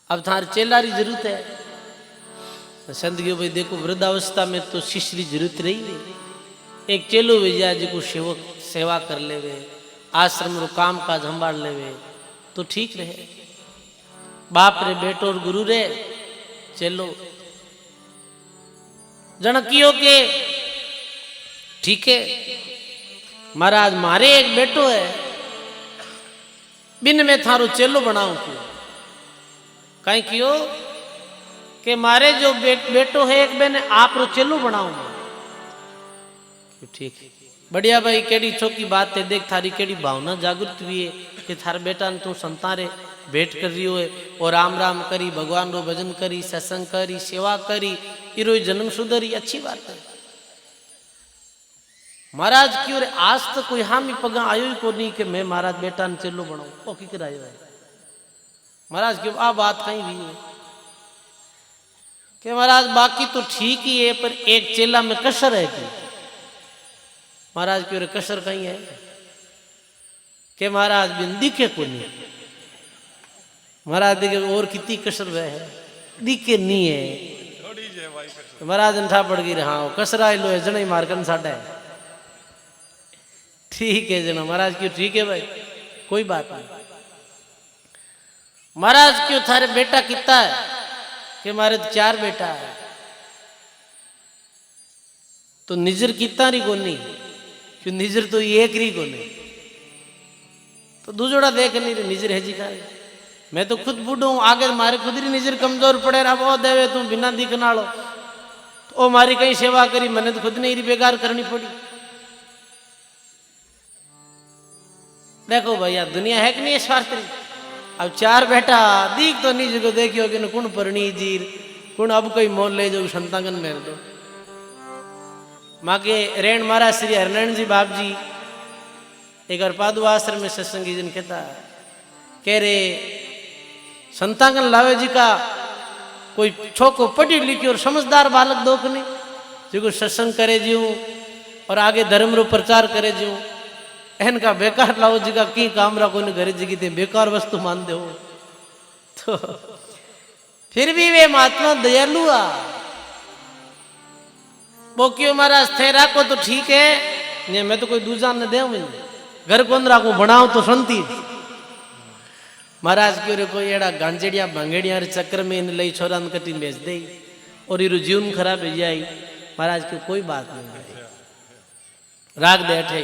अब थार चेलारी जरूरत है। संत के भाई देखो वृद्धावस्था में तो शिष्य जरूरत रही है, एक चेलो भेजा जिको सेवक सेवा कर लेवे, आश्रम रो काम काज संभाल लेवे तो ठीक रहे। बाप रे बेटो और गुरु रे चेलो जनकियो के ठीक है। महाराज मारे एक बेटो है, बिन में थारो चेलो बनाऊं क्यों, कहीं क्यों कि मारे जो बेटो है एक बेने आप रो चेलो बनाऊंगा। ठीक है बढ़िया भाई, केड़ी चौकी बात है, देख थारी केड़ी भावना जागृत हुई है कि थार बेटा ने तू संतारे भेंट कर रही हो और राम राम करी, भगवान रो भजन करी, सत्संग करी, सेवा करी, इरो जन्म सुधरी, अच्छी बात है। महाराज क्यों रे आज तक तो कोई हामी पगा आयो ही को नहीं कि मैं महाराज बेटा ने चेलो बनाऊं, ओ की करायो है महाराज क्यों आ बात कहीं भी है कि महाराज बाकी तो ठीक ही है पर एक चेला में कसर है कि महाराज क्यों रे कसर कहीं है कि महाराज बिन दिखे को नहीं, महाराज देखे और कितनी कसर वह है, दिखे नहीं है। महाराज ने ठा पड़ गई हाँ कसरा लो है जन ही मारकन साडा है, ठीक है जना महाराज क्यों ठीक है भाई कोई बात नहीं। महाराज क्यों थारे बेटा कितना है कि मारे तो 4 बेटा है, तो निजर कितना री को नहीं, क्यों निजर तो एक री को नहीं, तो दूसरा देख नहीं रे निजर है जी का। मैं तो खुद बूढ़ो हूं, आगे मारे खुद ही निजर कमजोर पड़े रहा, वो देवे तू बिना दिखना लो तो ओ मारी कहीं सेवा करी, मैंने तो खुद नहीं री बेकार करनी पड़ी। देखो भैया दुनिया है कि नहीं स्वार्थी। अब 4 बेटा दीख तो नहीं जगह देखियो कि कुण परणी जीर कुण अब कोई मोल ले जो संतांगन मेल दो। मागे रेण महाराज श्री हरिनारायण जी बाप जी एक पादु आश्रम में सत्संगी जन कहता कह रे संतांगन लावे जी का कोई छोको पढ़ी लिखी और समझदार बालक दो नहीं जो सत्संग करे जीव और आगे धर्म रो प्रचार करे जीव, एन का बेकार लाओ जी का की काम रा कोई घरे जी थे बेकार वस्तु मान दे हो। तो फिर भी वे महात्मा दयालु आ वो क्यों महाराज थे राखो तो ठीक है, नहीं मैं तो कोई दूसरा न दे घर कौन राखू बनाओ तो शांति। महाराज क्यों रे कोई एड़ा गांजेड़िया भांगेड़िया चक्कर में इन लई छोरा कटी बेच दे और इरो जीवन खराब हो जाए। महाराज की कोई बात नहीं, राग दे अठे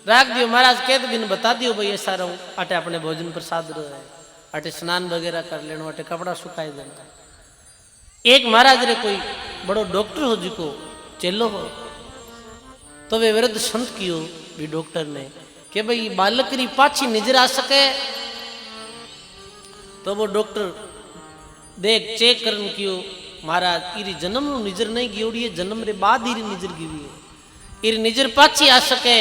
राख दियो। महाराज कह तो बिन बता दियो भाई ऐसा रहूं अटे अपने भोजन प्रसाद रो है, अटे स्नान वगैरह कर लेनो, अटे कपड़ा सुखाई देना। एक महाराज रे कोई बड़ो डॉक्टर हो जिको चेलो हो तो वे विरुद्ध संत कियो भी डॉक्टर ने कि भाई बालक री पाछी नजर आ सके, तो वो डॉक्टर देख चेक करन कियो महाराज इरी जन्म नु नजर नहीं गियोड़ी है, जन्म रे बाद इरी नजर गिवी है, इरी नजर पाछी आ सके।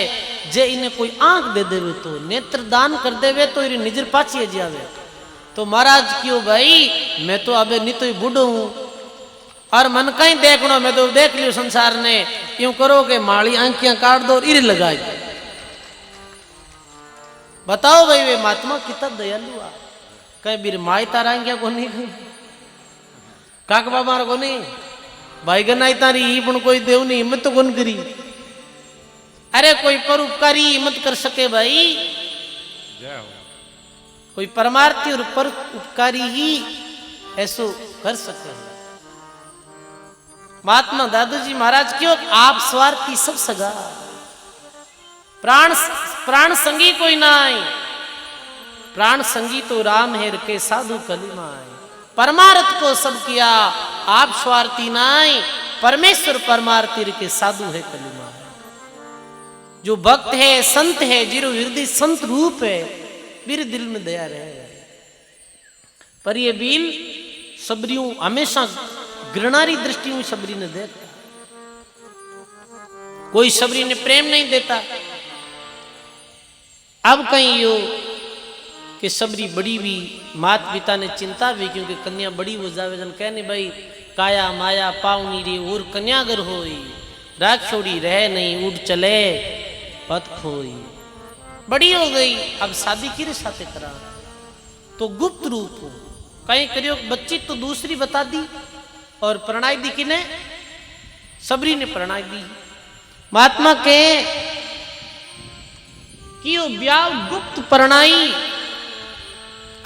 जे इन्हें कोई आंख दे देवे तो नेत्र दान कर देवे तो इरी नजर पाछी आ जावे। तो महाराज क्यों भाई मैं तो अबे नहीं तो बूढ़ो हूं और मन कहीं देखना, मैं तो देख लियो संसार ने, यूं करो कि माड़ी आंखियां काट दो और इरी लगाई। बताओ भाई वे महात्मा कितना दयालु आ, कहीं बीर माई तारा आंखियां को नहीं गई काक बाबा को नहीं भाई गनाई तारी ही पण कोई देव ने हिम्मत तो कौन करी। अरे कोई परोपकारी हिम्मत कर सके भाई, जय हो। कोई परमार्थी और परोपकारी ही ऐसो कर सके। महात्मा दादूजी महाराज क्यों आप स्वार्थी सब सगा, प्राण संगी कोई ना आए, प्राण संगी तो राम हेर के साधु कलिमा आए। परमार्थ को सब किया आप स्वार्थी ना आए, परमेश्वर परमार्थी के साधु है कलिमा है। जो भक्त है संत है जिरो हृदय संत रूप है, मेरे दिल में दया रहेगा। पर ये बील सबरियों हमेशा घृणारी दृष्टि सबरी ने देखता, कोई सबरी ने प्रेम नहीं देता। अब कहीं यो कि सबरी बड़ी भी मात पिता ने चिंता भी, क्योंकि कन्या बड़ी हो जावे जन कहने भाई काया माया पावनी रे और कन्यागर होई, राख छोड़ी रह नहीं उड़ चले पत खोई। बड़ी हो गई अब शादी किरे साथे करा, तो गुप्त रूप हो कहीं करियो बच्ची तो दूसरी बता दी और प्रणाई दी किने, सबरी ने प्रणाई दी। महात्मा के कि यो ब्याह गुप्त प्रणाई,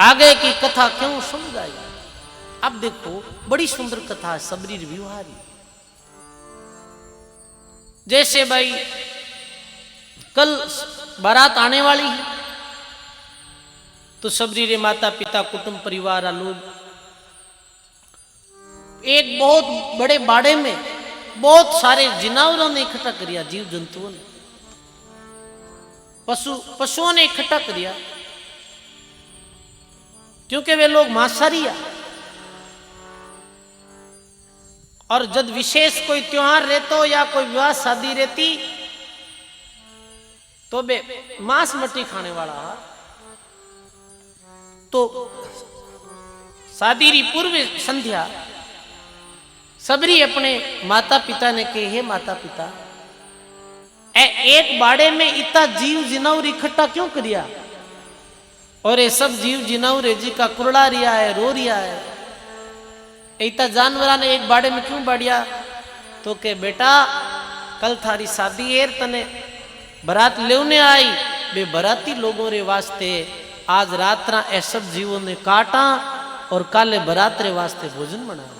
आगे की कथा क्यों समझाई। अब देखो बड़ी सुंदर कथा है सबरी व्यवहारी। जैसे भाई कल बारात आने वाली है, तो सबरी रे माता पिता कुटुंब परिवार लोग एक बहुत बड़े बाड़े में बहुत सारे जिनावरों ने इकट्ठा करिया, जीव जंतुओं ने, पशुओं ने इकट्ठा करिया, क्योंकि वे लोग मांसाहारी है। और जब विशेष कोई त्योहार रहतो या कोई विवाह शादी रहती तो बे मांस मट्टी खाने वाला, तो शादी री पूर्व संध्या सबरी अपने माता पिता ने कहे, हे माता पिता एक बाड़े में इतना जीव जिनावर इकट्ठा क्यों करिया, और ये सब जीव जिनावर जी का कुरड़ा रिया है, रो रिया है, इतना जानवरा ने एक बाड़े में क्यों बाड़िया। तो के बेटा कल थारी शादी है, तने बरात लेने आई, बे बराती लोगों रे वास्ते आज रात्रा ए सब जीवों ने काटा और काले बरात रे वास्ते भोजन बनाया,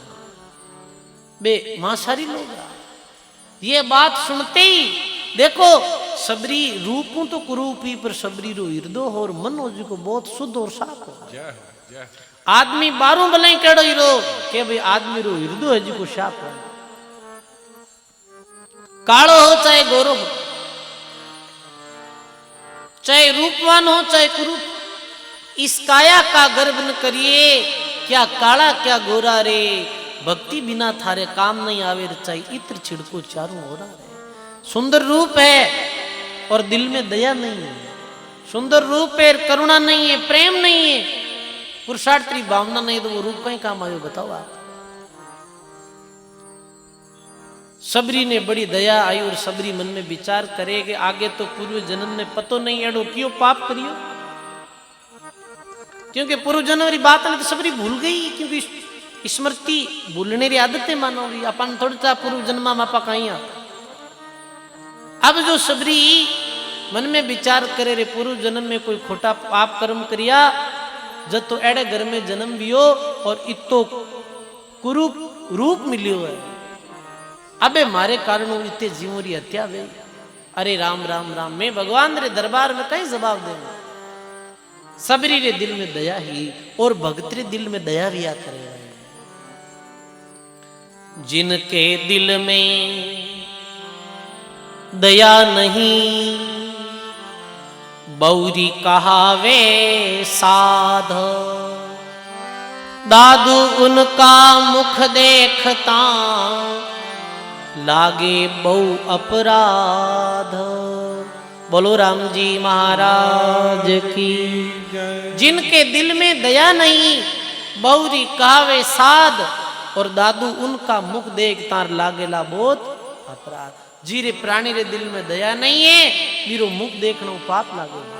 बे मांसाहारी लोग। ये बात सुनते ही देखो सबरी रूपों तो कुरूपी पर सबरी रो हृदय और मन हो जी को बहुत शुद्ध और साफ हो। आदमी बारों भले केड़ो हीरो के भाई आदमी रो हृदय है जी को साफ हो, कालो हो चाहे गोरो हो, चाहे रूपवान हो चाहे कुरूप, इस काया का गर्व न करिए, क्या काला क्या गोरा रे, भक्ति बिना थारे काम नहीं आवे रे, चाहे इत्र छिड़को चारों हो रहा है। सुंदर रूप है और दिल में दया नहीं है, सुंदर रूप है करुणा नहीं है, प्रेम नहीं है, पुरुषार्थी भावना नहीं, तो वो रूप कहीं काम आयो बताओ आप। सबरी ने बड़ी दया आई और सबरी मन में विचार करे कि आगे तो पूर्व जन्म में पतो नहीं एड़ो क्यों पाप करियो, क्योंकि पूर्व जन्म की बात नहीं तो सबरी भूल गई, क्योंकि स्मृति भूलने की आदतें मानोगी अपन थोड़ी सा पूर्व जन्म में आपा कहीं। अब जो सबरी मन में विचार करे रे पूर्व जन्म में कोई खोटा पाप कर्म करिया, जब तो एड़े घर में जन्म लियो और इतो कुरूप रूप मिलियो है, अबे मारे कारण इतने जीवों की हत्या गई। अरे राम राम राम, मैं भगवान रे दरबार में कहीं जवाब देना। सबरी रे दिल में दया ही और भगत रे दिल में दया भी आ करेगा। जिनके दिल में दया नहीं, बौरी कहावे साध, दादू उनका मुख देखता लागे बहु अपराध। बोलो राम जी महाराज की। जिनके दिल में दया नहीं, बौरी कहावे साध, और दादू उनका मुख देखता लागेला बहुत अपराध। जीरे प्राणी रे दिल में दया नहीं है, बीरो मुख देखना पाप लागेगा।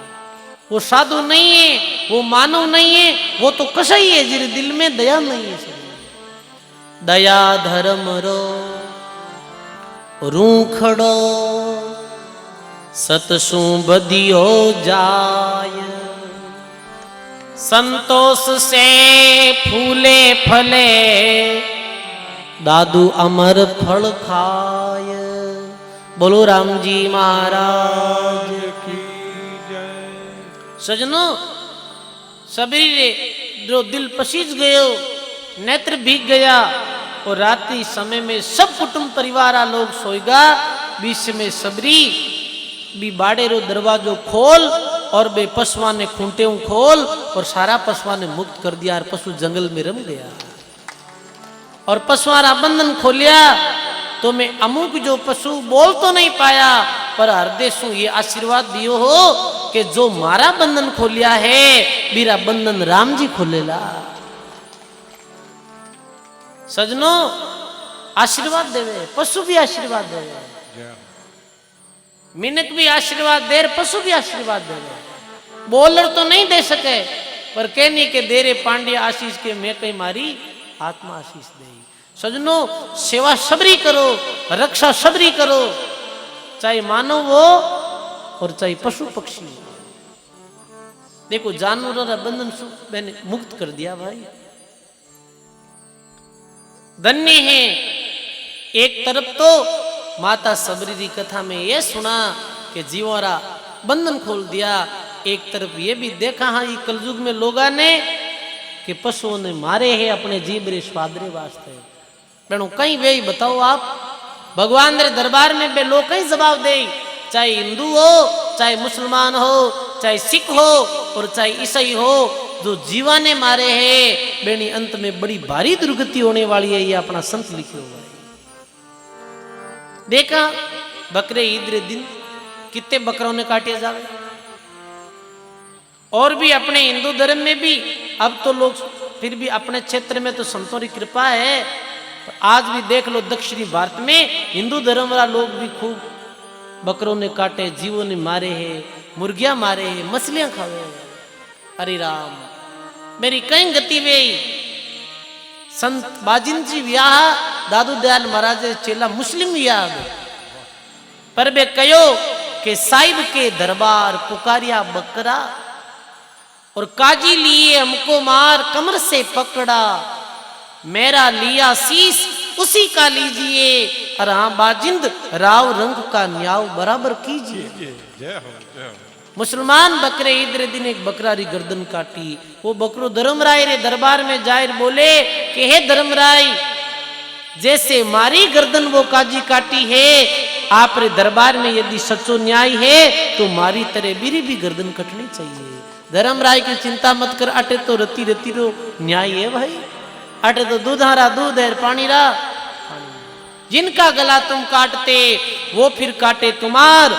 वो साधु नहीं है, वो मानव नहीं है, वो तो कसाई है जिरे दिल में दया नहीं है। दया धर्म रो रूखड़ो सतसु बदियो जाय। संतोष से फूले फले दादू अमर फल खाय। बोलो राम जी महाराज की जय। सजनो सबरी जो दिल पसीज गयो, नेत्र भीग गया और रात्रि समय में सब कुटुंब परिवार लोग सोएगा। बीच में सबरी भी बाड़े रो दरवाजो खोल और बे पशुआ ने खूंटे खोल और सारा पशुआ ने मुक्त कर दिया और पशु जंगल में रम गया। और पशुआरा बंधन खोलिया तो मैं अमुक जो पशु बोल तो नहीं पाया पर हृदय सु ये आशीर्वाद दियो हो कि जो मारा बंधन खोलिया है मेरा बंधन राम जी खोलेला। सजनो आशीर्वाद देवे, पशु भी आशीर्वाद देवे, जय हो। मिनक भी आशीर्वाद दे, पशु भी आशीर्वाद देवे। बोलर तो नहीं दे सके पर कहनी के दे रे पांड्या आशीष के मैं कहीं मारी आत्मा आशीष दे। सजनो सेवा सबरी करो, रक्षा सबरी करो, चाहे मानव हो और चाहे पशु पक्षी हो। देखो जानवरों का बंधन मैंने मुक्त कर दिया भाई, धन्य है। एक तरफ तो माता सबरी की कथा में ये सुना कि जीवोरा बंधन खोल दिया, एक तरफ ये भी देखा हाँ ये कलयुग में लोगा ने कि पशुओं ने मारे हैं अपने जीव रे स्वादरे वास्ते। बहनों कहीं वे बताओ आप भगवान रे दरबार में बे लोग कहीं जवाब दे, चाहे हिंदू हो चाहे मुसलमान हो चाहे सिख हो और चाहे ईसाई हो, जो जीवा ने मारे हैं बेनी अंत में बड़ी भारी दुर्गति होने वाली है, ये अपना संत लिखे हुआ है। देखा बकरे ईद रे दिन कितने बकरों ने काटे जावे। और भी अपने हिंदू धर्म में भी अब तो लोग फिर भी अपने क्षेत्र में तो संतों की कृपा है, तो आज भी देख लो दक्षिणी भारत में हिंदू धर्म वाला लोग भी खूब बकरों ने काटे, जीवों ने मारे हैं, मुर्गियां मारे हैं, मछलियां खावे। अरे राम मेरी कहीं गति वे संत बाजिंद जी व्याह दादू दयाल महाराज चेला मुस्लिम व्याह पर बे कयो कि साहिब के दरबार पुकारिया बकरा और काजी लिए हमको मार कमर से पकड़ा, मेरा लिया शीश उसी का लीजिए, और हाँ बाजिंद राव रंग का न्याय बराबर कीजिए। जय हो जय हो। मुसलमान बकरे ईद रे दिन एक बकरा री गर्दन काटी। वो बकरो धर्मराय रे दरबार में जाहिर बोले कि हे धर्मराय, जैसे मारी गर्दन वो काजी काटी है, आप रे दरबार में यदि सच्चो न्याय है तो मारी तरह मेरी भी गर्दन कटनी चाहिए। धर्मराय की चिंता मत कर, अटे तो रती रती रो न्याय है भाई, अटे तो दूधारा दूध है पानी रा। जिनका गला तुम काटते वो फिर काटे तुम्हार,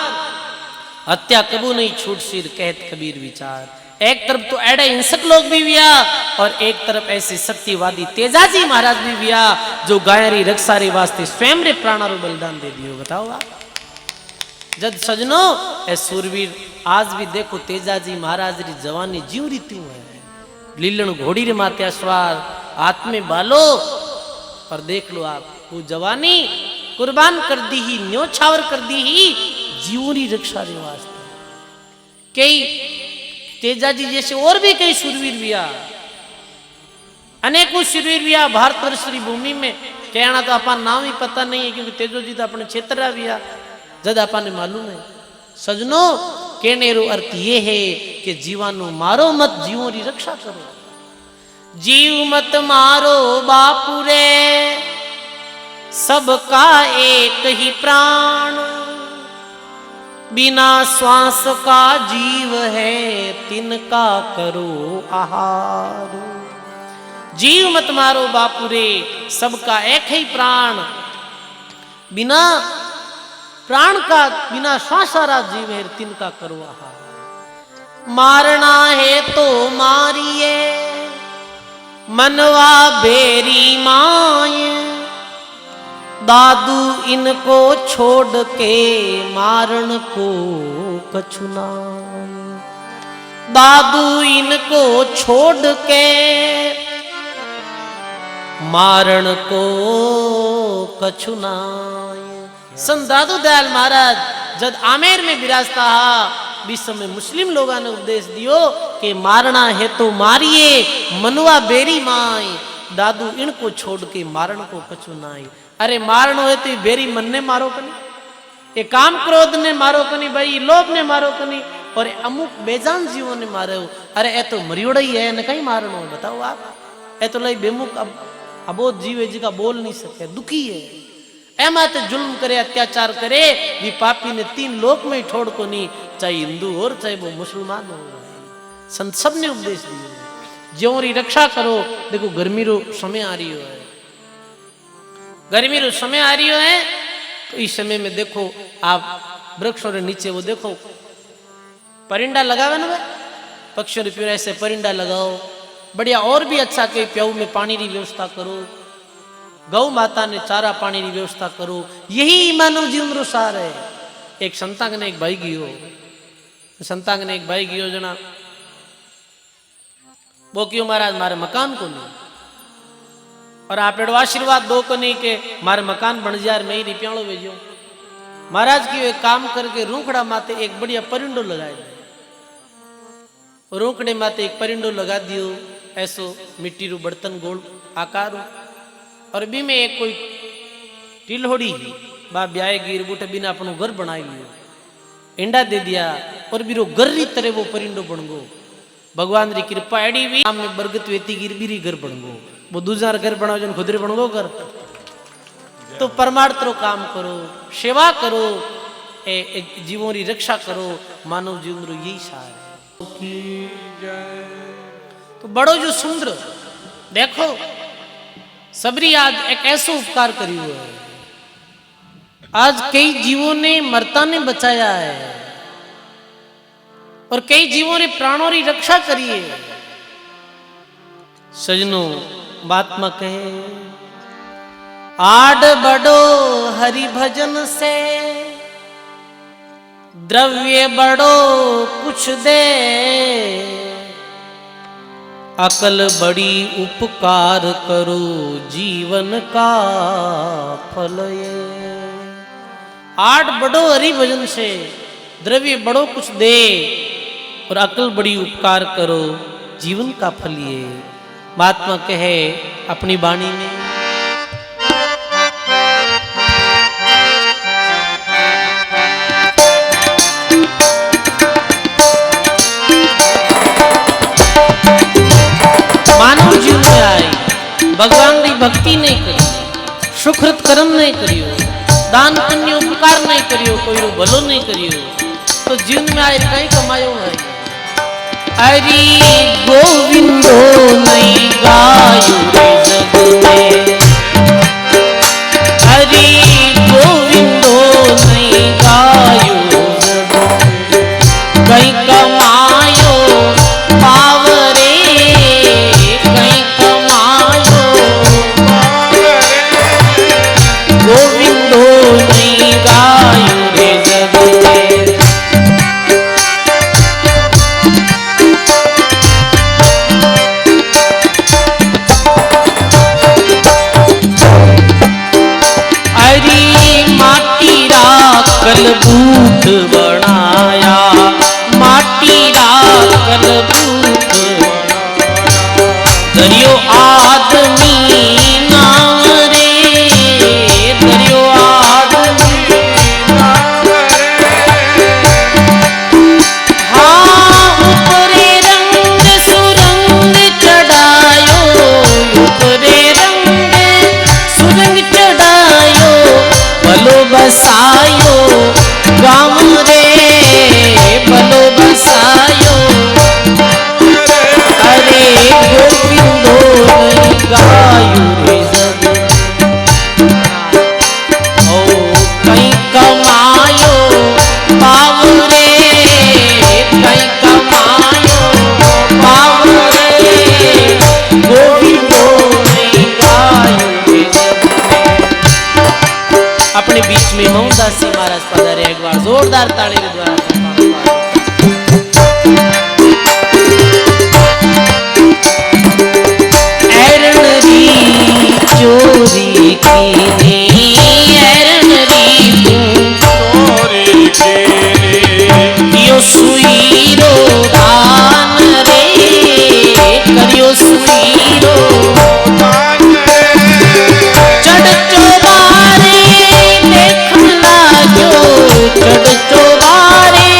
हत्या कबू नहीं छूट सिर कहत कबीर विचार। एक तरफ तो एडे हिंसक लोग भी विया और एक तरफ ऐसे सत्यवादी तेजाजी महाराज भी विया जो गायरी रक्षा रे वास्ते स्वयं रे प्राणारो बलिदान दे दियो। बताओ आप जद सजनो ए सूरवीर आज भी देखो तेजाजी महाराज री जवानी जीव रीतु है, लीलन घोड़ी रे मात्या स्वार हाथ में बालो, पर देख लो आप वो जवानी कुर्बान कर दी ही, न्योछावर कर दी ही जीवनी रक्षा रे वास्ते। कई तेजाजी जैसे और भी कई शूरवीर विया, अनेकों शूरवीर विया भारत वर्ष की भूमि में। कहना तो अपन नाम ही पता नहीं है क्योंकि तेजो जी तो अपने क्षेत्र रा विया जद अपन ने मालूम है। सजनो कहने रो अर्थ ये है कि जीवानु मारो मत, जीवों की रक्षा करो। जीव मत मारो बापू रे, सबका एक ही प्राण, बिना श्वास का जीव है तिनका करो आहार। जीव मत मारो बापू रे, सबका एक ही प्राण, बिना प्राण का बिना श्वासारा जीव है तिनका करो आहार। मारना है तो मारिए मनवा बेरी माए, दादू इनको छोड़ के मारण को कछुना, दादू इनको छोड़ के मारण को कछु नाय। संत दादू दयाल महाराज जद आमेर में विराजता हा विश्व में मुस्लिम लोगों ने उपदेश दियो कि मारना है तो मारिए मनुआ बेरी माई। दादू इनको छोड़ के मारण को कछु नाय। अरे मारनो है तो बेरी मन ने मारो कनी, ये काम क्रोध ने मारो कनी भाई, लोभ ने मारो कनी, और अमुक बेजान जीवों ने मारे हो। अरे ए तो मरियोड़ा ही है न कहीं मारनो है, बताओ आप। ए तो लई बेमुख अब अबोध जीव है जिका बोल नहीं सके, दुखी है। एमा ते जुल्म करे अत्याचार करे ये पापी ने 3 लोक में ही ठोड़ को नहीं, चाहे हिंदू और चाहे वो मुसलमान हो। संत सब ने उपदेश दिए ज्यों री रक्षा करो। देखो गर्मी रो समय आ रही है, गर्मी रो समय आ रही है, तो इस समय में देखो आप वृक्षों के नीचे वो देखो परिंदा लगावे ना, पक्षियों ने फिर ऐसे परिंदा लगाओ बढ़िया। और भी अच्छा के प्याऊ में पानी की व्यवस्था करो, गौ माता ने चारा पानी की व्यवस्था करो। यही मानव जीवन रो सार है। एक संतांग ने एक भाई गियो, संतांग ने एक भाई गियो जना वो क्यों महाराज मारे मकान को नहीं, और आप एडो आशीर्वाद दो को नहीं के मारे मकान बन जाए मैं ही रिप्याणो भेजो। महाराज की एक काम करके रूखड़ा माते एक बढ़िया परिंडो लगा दे, रूखड़े माते एक परिंडो लगा दियो ऐसो मिट्टी रू बर्तन गोल आकार, और बी में एक कोई टिलहोड़ी बा ब्याए गिर बूटे बिना अपनो घर बनाई लियो, इंडा दे दिया और बीरो घर री तरह वो परिंडो बन गो। भगवान री कृपा एडी भी आम में बरगत वेती गिर बीरी घर बन गो। वो दूसरा घर बनाओ जन खुदरे बन गो घर। तो परमार्थ रो काम करो, सेवा करो, एक जीवों री रक्षा करो, मानव जीवन रो यही सार है। तो बड़ो जो सुंदर देखो सबरी आज एक ऐसा उपकार करी हुआ है। आज कई जीवों ने मरता ने बचाया है और कई जीवों ने प्राणों की रक्षा करी है। सजनों महात्मा कहे आड बड़ो हरि भजन से द्रव्य बड़ो कुछ दे, अकल बड़ी उपकार करो जीवन का फल ये। आठ बड़ो हरि भजन से द्रव्य बड़ो कुछ दे और अकल बड़ी उपकार करो जीवन का फल ये। महात्मा कहे अपनी वाणी में मानव जीवन में आई भगवान की भक्ति नहीं करी, सुकृत कर्म नहीं करियो, दान पुण्य उपकार नहीं करियो, कोई रो भलो नहीं करियो, तो जीवन में आए कहीं कमायो है। अरे गोविंदो नहीं गायो रे जग में, अरे गोविंदो नहीं गायो जग में, कहीं कमायो पावरे, कहीं कमायो गोविंदो नहीं गायो रे जग में। कलबूट बनाया माटी रा कलबूट दरियो आदमी नाम रे, दरियो आदमी नाम रे। हाँ ऊपरे रंग सुरंग चढ़ायो, ऊपरे रंग सुरंग चढ़ायो, भलो बसायो गाँव रे, भलो बसायो। अरे गोविंदो नहीं गायो रे जग ओ कहीं कमायो पाव रे, कहीं कमायो पाव रे, गोविंदो नहीं गायो रे जग। अपने बीच में मोहनदास जी महाराज पधारे, एक बार जोरदार ताली के द्वारा। ऐरण री कीनी एरन रीतू चोरी केरी यो सुईरो दान रे करियो सुईरो दान रे चढ़ चौबारे देखन लाग्यो चढ़ चौबारे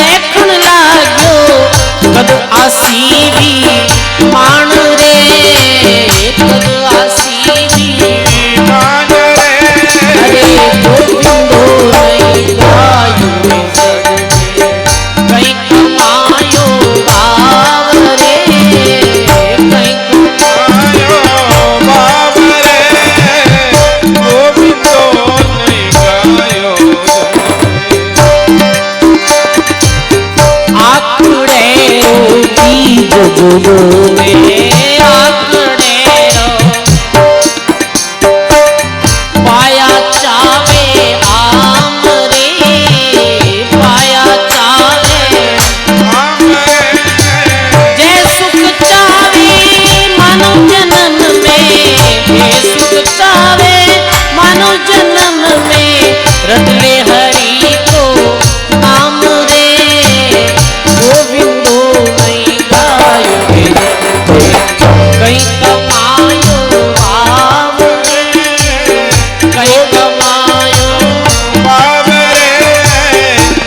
देखन लाग्यो कद आसी भी मान रे कद आसी भी दान रे अरे गोविंदो नहीं गायो कहीं कमायो भाव रे कहीं आयो बाबरे गोविंदो नहीं गायो आकड़े बीज बोलोवे आकड़े पाया चावे आम रे पाया चावे जय सुख चावे मानव जन्म में जय सुख चावे मानव जन्म में रटले हरि को नाम रे गोविंदो नहीं गायो कहीं कमायो भाव रे कहीं कमायो बाबरे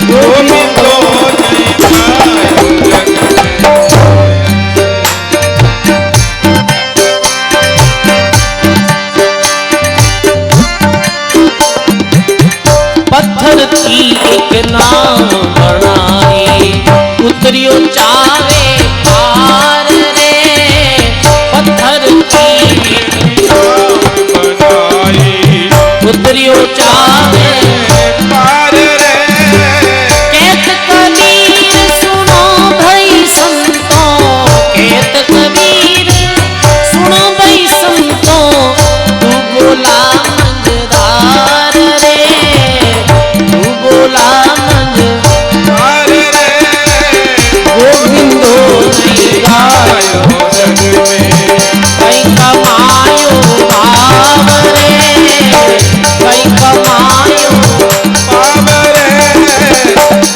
गोविंदो नहीं गायो पत्थर की एक नाव बनाई उतरियो चावे पार रे पत्थर की एक बनाई उतरियो चावे पार रे कहत कबीर सुनो भाई संतों कहत कबीर सुनो भाई संतों तू बोला मंझधार रे तू बोला मंझधार पार रे गोविंदो नहीं गायो गायो जग में कहीं कमायो भाव रे कहीं कमायो बाबरे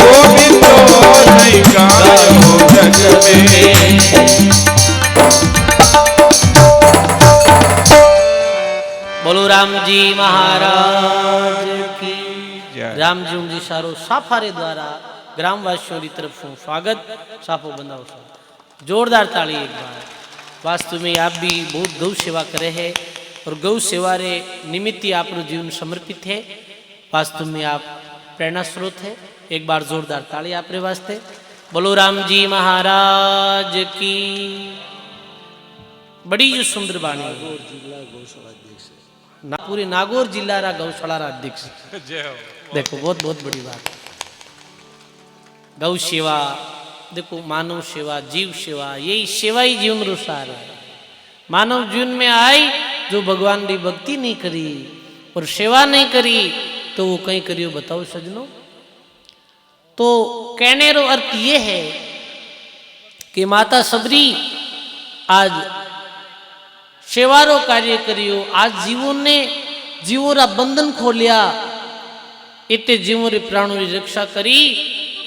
गोविंदो नहीं गायो जग में बोलो राम जी महाराज की जय राम जी जी सारो साफारे द्वारा ग्रामवासियों की तरफ से स्वागत साफो बंदाओ जोरदार ताली एक बार वास्तव में आप भी बहुत गौ सेवा करे है और गौ सेवा रे निमित्त ही आप जीवन समर्पित है वास्तव में आप प्रेरणा स्रोत है एक बार जोरदार ताली आपरे वास्ते बोलो राम जी महाराज की बड़ी जो सुंदर बाणी पूरे नागौर जिला रा गौशाला रा अध्यक्ष जय हो देखो बहुत बहुत बड़ी बात गौ सेवा देखो मानव सेवा जीव सेवा यही सेवा ही जीवन रो सार है मानव जीवन में आई जो भगवान की भक्ति नहीं करी और सेवा नहीं करी तो वो कहीं करियो बताओ सजनों तो कहने रो अर्थ ये है कि माता सबरी आज सेवारो कार्य करियो आज जीवों ने जीवों रा बंधन खोलिया इतने जीवों रे प्राणों की रक्षा करी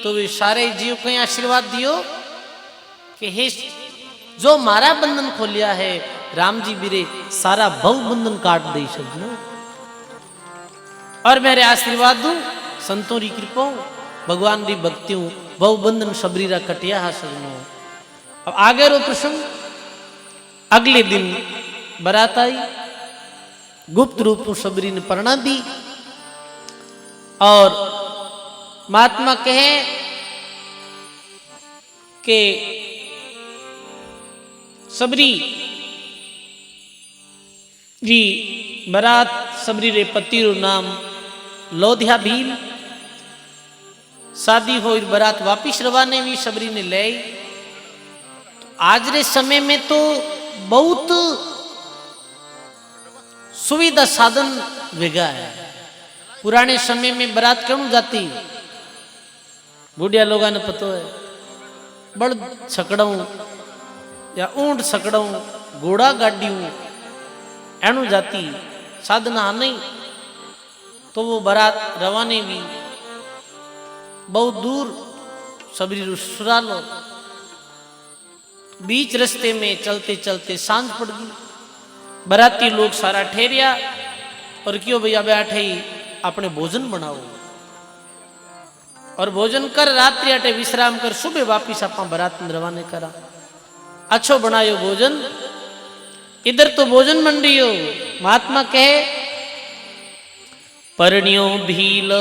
तो वे सारे जीव कहीं आशीर्वाद दियो कि हे जो मारा बंधन खोलिया है राम जी बिरे सारा भव बंधन काट दे सजनो और मेरे आशीर्वाद दूं संतों की कृपा भगवान की भक्तियों भव बंधन सबरी रा कटिया है सजनो अब आगे रो प्रसंग अगले दिन बारात आई गुप्त रूप में सबरी ने प्रणा दी और महात्मा कहे कि सबरी जी बारात सबरी रे पति रो नाम लोधिया भील शादी हो बारात वापिस रवाने भी सबरी ने ले आज रे समय में तो बहुत सुविधा साधन वेगा है पुराने समय में बारात क्यों जाती बुढ़िया लोगों ने पता है बड़ छकड़ों या ऊंट छकड़ों घोड़ा गाड़ियों एनु जाती साधना नहीं तो वो बारात रवाने भी बहुत दूर सबरी सुरालो बीच रस्ते में चलते चलते सांझ पड़ गई। बराती लोग सारा ठहरिया और क्यों भैया बैठे ही अपने भोजन बनाओ और भोजन कर रात्रि अटे विश्राम कर सुबह वापिस आप बारात में रवाने करा। अच्छो बनायो भोजन, इधर तो भोजन बन रही हो। महात्मा कहे परण्यो भील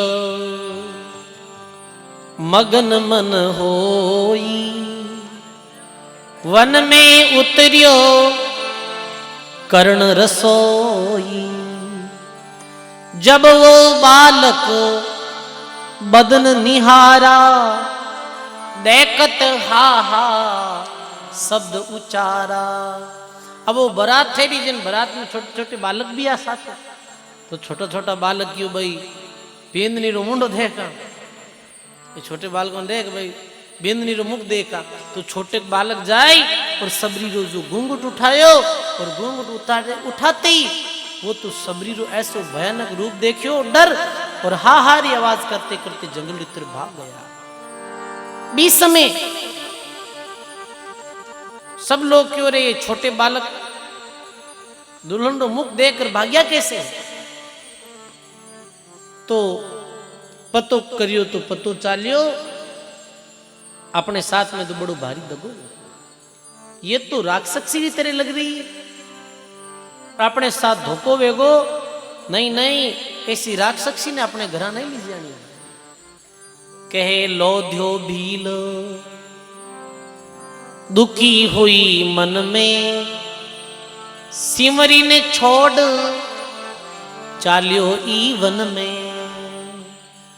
मगन मन होई, वन में उतरियो कर्ण रसोई। जब वो बालक बदन निहारा, देखत हा हा शब्द उचारा। अब वो बारात थे जिन बारात में छोटे छोटे बालक भी आ साथ, तो छोटा छोटा बालक क्यों भाई बेंदनी रो मुंडो देखा, ये छोटे बालकों देख भाई बेंदनी रो मुख देखा, तो छोटे बालक जाए और सबरी रो जो घूंघट उठायो और घूंघट उठाते ही वो तो सबरी रो ऐसो भयानक रूप देखियो, डर और हाहारी आवाज करते करते जंगल की तरफ भाग गया। बीच समय सब लोग क्यों रे छोटे बालक दुल्हन रो मुख देखकर भाग्या कैसे, तो पतो करियो तो पतो चालियो, अपने साथ में तो बड़ो भारी दगो, ये तो राक्षसी की तरह लग रही है, अपने साथ धोखो वेगो। नहीं नहीं, ऐसी राक्षसी ने अपने घर नहीं ली जानी। कहे लोध्यो भील दुखी हुई मन में, सिमरी ने छोड़ चालियो ई वन में।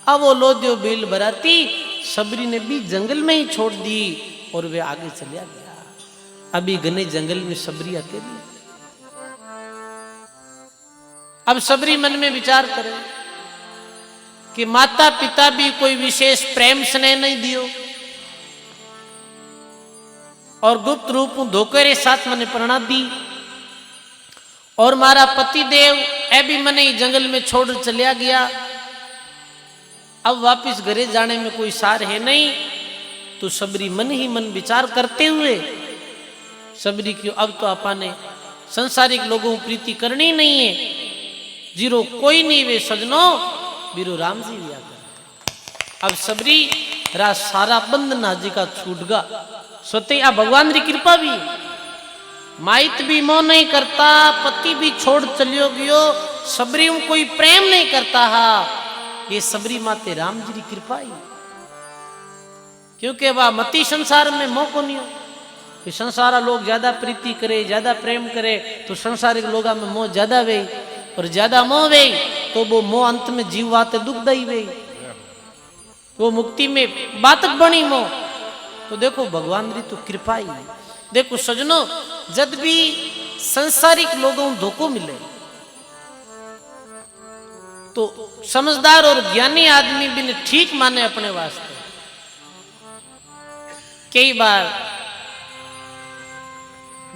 अब वो लोध्यो भील बराती सबरी ने भी जंगल में ही छोड़ दी और वे आगे चलिया गया। अभी घने जंगल में सबरी अकेली। अब सबरी मन में विचार करे कि माता पिता भी कोई विशेष प्रेम स्नेह नहीं दियो और गुप्त रूप धोखे रे साथ मने प्रणा दी, और मारा पति देव ए भी मने जंगल में छोड़ चलिया गया। अब वापिस घरे जाने में कोई सार है नहीं, तो सबरी मन ही मन विचार करते हुए सबरी क्यों अब तो आपा ने संसारिक लोगों की प्रीति करनी नहीं है, जीरो कोई नहीं वे सजनो बीरो राम जी लिया कर। अब सबरी रा सारा बंधन हाजी का छूट गा स्वतः आ भगवान की कृपा भी, माइत भी मोह नहीं करता, पति भी छोड़ चलियो गयो, सबरी में कोई प्रेम नहीं करता हा, ये सबरी माते राम जी की कृपा ही। क्योंकि वह मती संसार में मोह को नहीं हो कि संसारा लोग ज्यादा प्रीति करे ज्यादा प्रेम करे तो संसारिक लोगा में मोह ज्यादा वे, और ज्यादा मोह वे तो वो मोह अंत में जीव आते दुखदाई वे, वो मुक्ति में बातक बनी मोह। तो देखो भगवान की तो कृपा ही। देखो सजनो, जब भी संसारिक लोगों को धोखो मिले तो समझदार और ज्ञानी आदमी भी ने ठीक माने अपने वास्ते। कई बार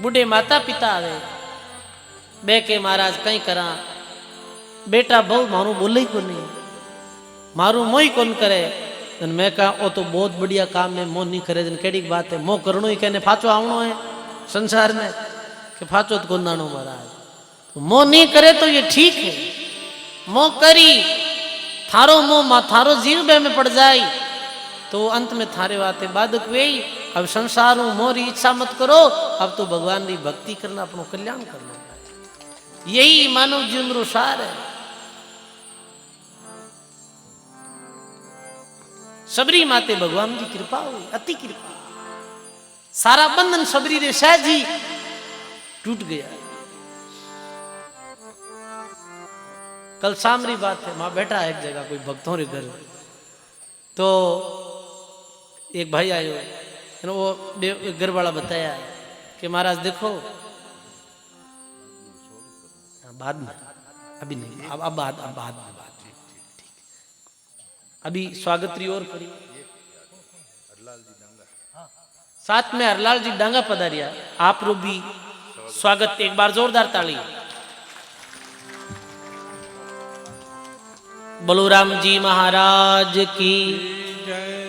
बूढ़े माता पिता आवे बे के महाराज कहीं करा, बेटा बहु मारू बोले ही को नहीं, मारू मोह ही कौन करे। मैं कहा वो तो बहुत बढ़िया काम है, मोह नहीं करे जन केड़ी बात है, मोह करणो ही कहने फाचो आवणो है संसार में कि फाचो तो कौन नानो महाराज, तो मोह नहीं करे तो ये ठीक है। मोह करी थारो मोह थारो जीव बे में पड़ जाए तो अंत में थारे वाते बाधक वे। अब संसार मोरी इच्छा मत करो, अब तो भगवान की भक्ति करना अपनो कल्याण करना, यही मानव जीवन रो सार है। सबरी माते भगवान की कृपा हुई, अति कृपा, सारा बंधन सबरी रे सहज ही टूट गया। कल सामरी बात है, मां बैठा है एक जगह कोई भक्तों रे घर, तो एक भाई आयो, वो घर वाला बताया कि महाराज देखो, बाद में अभी नहीं, अब बाद में अभी स्वागत और करी। साथ में हरलाल जी डांगा पधारिया, आप रो भी स्वागत, एक बार जोरदार ताली। बलराम जी महाराज की जय।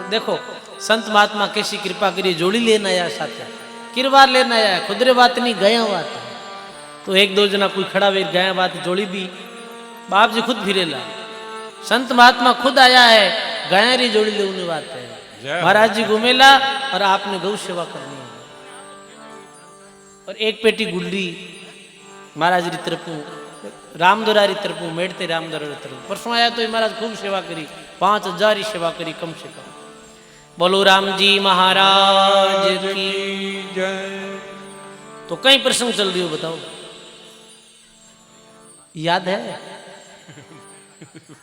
देखो संत महात्मा कैसी कृपा करी, जोड़ी लेना आया साथ किरबार लेना आया, खुदरे बात नहीं गया बात। तो एक दो जना कोई खड़ा वे गया बात जोड़ी भी बाप जी खुद फिरेला, संत महात्मा खुद आया है, गया री जोड़ी ले उन्हें बात है। महाराज जी घूमेला और आपने गौ सेवा करनी है। और एक पेटी गुल्ली महाराज री तरफ रामदोरा री तरफ मेड़ते रामदोरा री तरफ परसों आया तो महाराज खूब सेवा करी, 5000 की सेवा करी कम से कम। बोलो राम जी महाराज की जय। तो कई प्रसंग चल रही हो बताओ, याद है?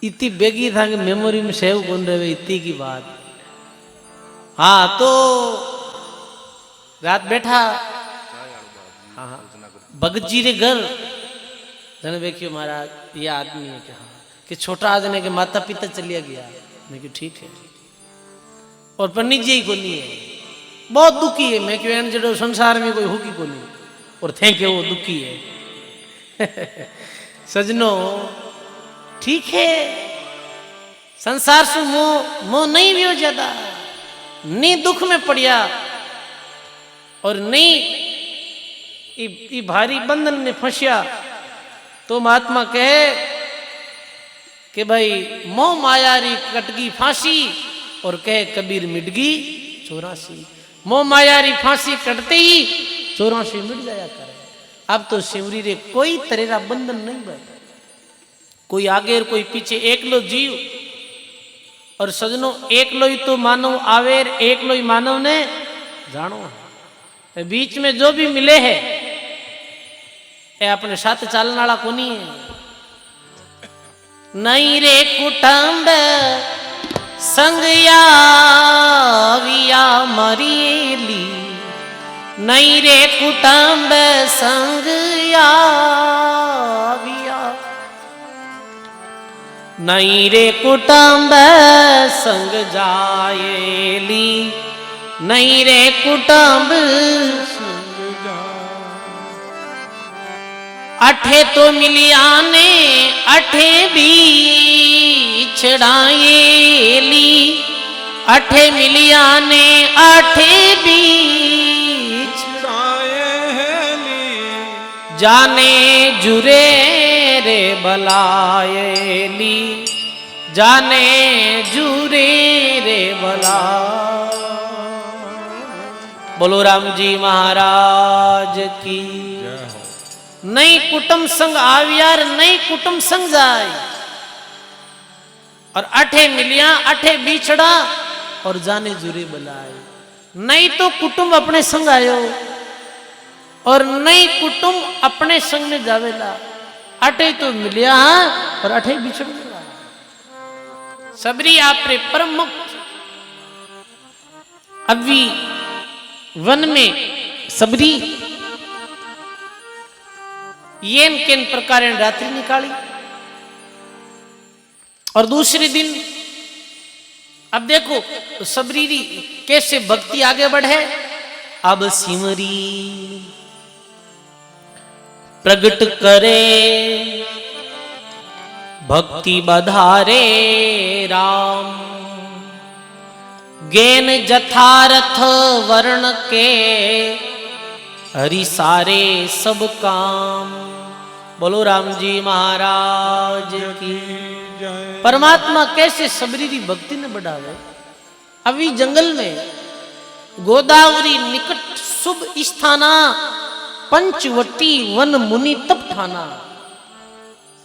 इतनी बेगी था कि मेमोरी में सेव कौन रहे इतनी की बात। हाँ तो रात बैठा, हाँ भगत जी रे घर जने देखियो महाराज ये आदमी है कि हाँ कि छोटा आदमी के माता पिता चलिया गया। मैं क्यों ठीक है, और पंडित जी को नहीं है, बहुत दुखी है। मैं क्यों जड़ो संसार में कोई हुकी को नहीं, और थे कि वो दुखी है। सजनो ठीक है, संसार से मोह नहीं भी हो जाता, नहीं दुख में पड़िया और नहीं ई भारी बंधन में फंसिया। तो महात्मा कहे कि भाई मोह माया री कटगी फांसी, और कहे कबीर मिटगी 84। मोह माया री फांसी कटते ही 84 मिट जाया करे। अब तो शिवरी रे कोई तरह का बंधन नहीं बन, कोई आगे और कोई पीछे, एक लो जीव। और सजनो एक लो ही तो मानव आवेर, एक लो ही मानव ने जानो। बीच में जो भी मिले है ये अपने साथ चलने वाला को नहीं है। नहीं रे कुटुंब संग आविया मरीली, नहीं रे कुटुंब संग आविया, नहीं रे कुटुंब संग जाएली, नहीं रे कुटुंब अठे तो मिलिया ने अठे बिछड़ाएली, अठे मिलिया ने अठे बिछड़ाएली, जाने जुरे रे बलाएली, जाने जुरे रे बला। बोलो राम जी महाराज की। नई कुटुंब संग आवियार नई कुटुंब संग जाए, और अठे मिलिया अठे बिछड़ा, और जाने जुरे बलाए। नहीं तो कुटुंब अपने संग आयो, और नई कुटुंब अपने संग में जावेला। अठे तो मिलिया और अठे बिछड़ गया। सबरी आपरे परम मुक्त अभी वन में सबरी येन केन प्रकार रात्रि निकाली, और दूसरे दिन अब देखो सबरी कैसे भक्ति आगे बढ़े। अब सिमरी प्रगट करे भक्ति बधारे राम, ज्ञान जथारथ वर्ण के हरि सारे सब काम। बोलो राम जी महाराज की। परमात्मा कैसे सबरी री भक्ति ने बढ़ावे। अभी जंगल में गोदावरी निकट शुभ स्थाना, पंचवटी वन मुनि तप ठाना।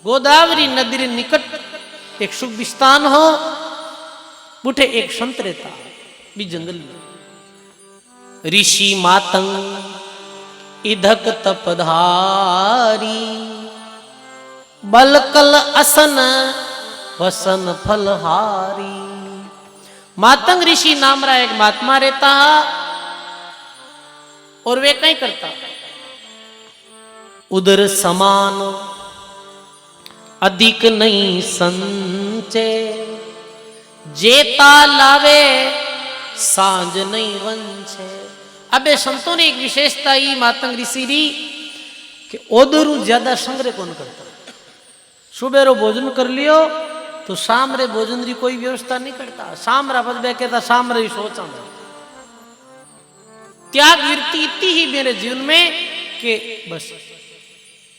गोदावरी नदी रे निकट एक शुभ स्थान हो, उठे एक संत रहता भी जंगल में। ऋषि मातंग इधक तपधारी, बलकल असन वसन फलहारी। मातंग ऋषि नाम रा एक महात्मा रहता, और वे कहीं करता उदर समान अधिक नहीं संचे, जेता लावे सांझ नहीं वंचे। अब ये संतों ने एक विशेषता ही मातंग ऋषि री कि ओदरू ज्यादा संग्रह कौन करता। सुबह रो भोजन कर लियो तो शाम रे भोजन री कोई व्यवस्था नहीं करता। शाम रा बदबे कहता शाम रे सोचा मैं त्याग वृत्ति इतनी ही मेरे जीवन में कि बस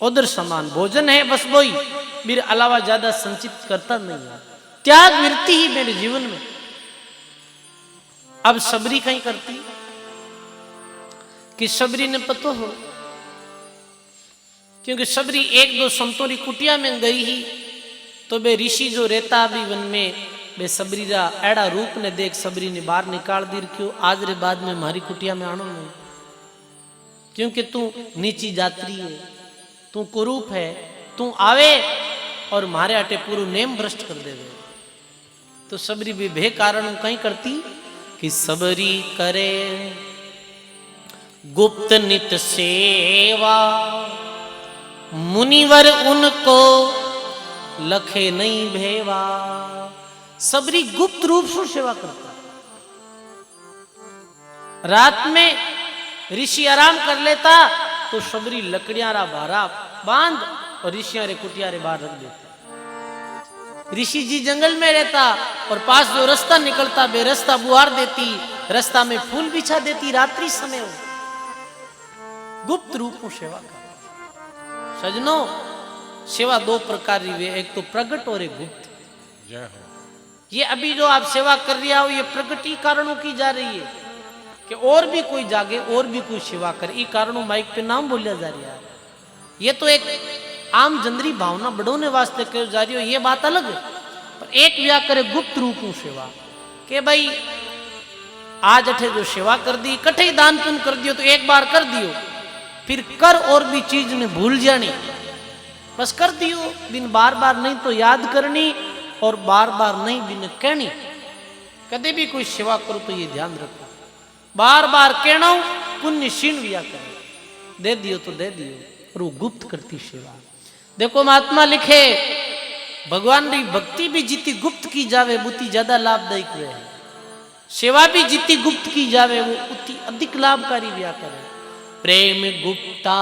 उधर समान भोजन है बस वही, मेरे अलावा ज्यादा संचित करता नहीं है। त्याग वृत्ति ही मेरे जीवन में। अब सबरी कहीं करती कि सबरी ने पतो हो, क्योंकि सबरी एक दो संतों की कुटिया में गई ही तो बे ऋषि जो रहता अभी वन में बे सबरी रा एड़ा रूप ने देख सबरी ने बाहर निकाल दी। क्यों आज रे बाद में हमारी कुटिया में आनो नहीं, क्योंकि तू नीची जात्री है, तू कुरूप है, तू आवे और मारे अटे पूरा नेम भ्रष्ट कर देवे। तो सबरी भी भे कारण कहीं करती कि सबरी करे गुप्त नित सेवा, मुनिवर उनको लखे नहीं भेवा। सबरी गुप्त रूप से सेवा करता। रात में ऋषि आराम कर लेता तो सबरी लकड़ियां रा भारा बांध और ऋषियां रे कुटिया रे बाहर रख देती। ऋषि जी जंगल में रहता और पास जो रास्ता निकलता बे रास्ता बुहार देती, रास्ता में फूल बिछा देती। रात्रि समय हो गुप्त रूप में सेवा कर। सजनों सेवा दो प्रकार की वे, एक तो प्रगट और एक गुप्त। जय हो। ये अभी जो आप सेवा कर रही हो ये प्रगति कारणों की जा रही है कि और भी कोई जागे और भी कोई सेवा करे, ये कारणों माइक पे नाम बोलिया जा रहा है। ये तो एक आम जनरी भावना बढ़ोने वास्ते कर जा रही हो, ये बात अलग है। पर एक व्या करे गुप्त रूप में सेवा के भाई आज अठे जो सेवा कर दी कठे ही दान पुण्य कर दियो तो एक बार कर दियो, फिर कर और भी चीज ने भूल जानी, बस कर दियो बिन बार बार नहीं तो याद करनी और बार बार नहीं बिन कहनी। कदे भी कोई सेवा करो तो ये ध्यान रखो, बार बार कहना पुण्य क्षीण व्या करे, दे दियो तो दे दियो, और वो गुप्त करती सेवा। देखो महात्मा लिखे भगवान की भक्ति भी जितनी गुप्त की जावे उतनी ज्यादा लाभदायक हुए है, सेवा भी जितनी गुप्त की जावे वो उतनी अधिक लाभकारी व्या करे। प्रेम गुप्ता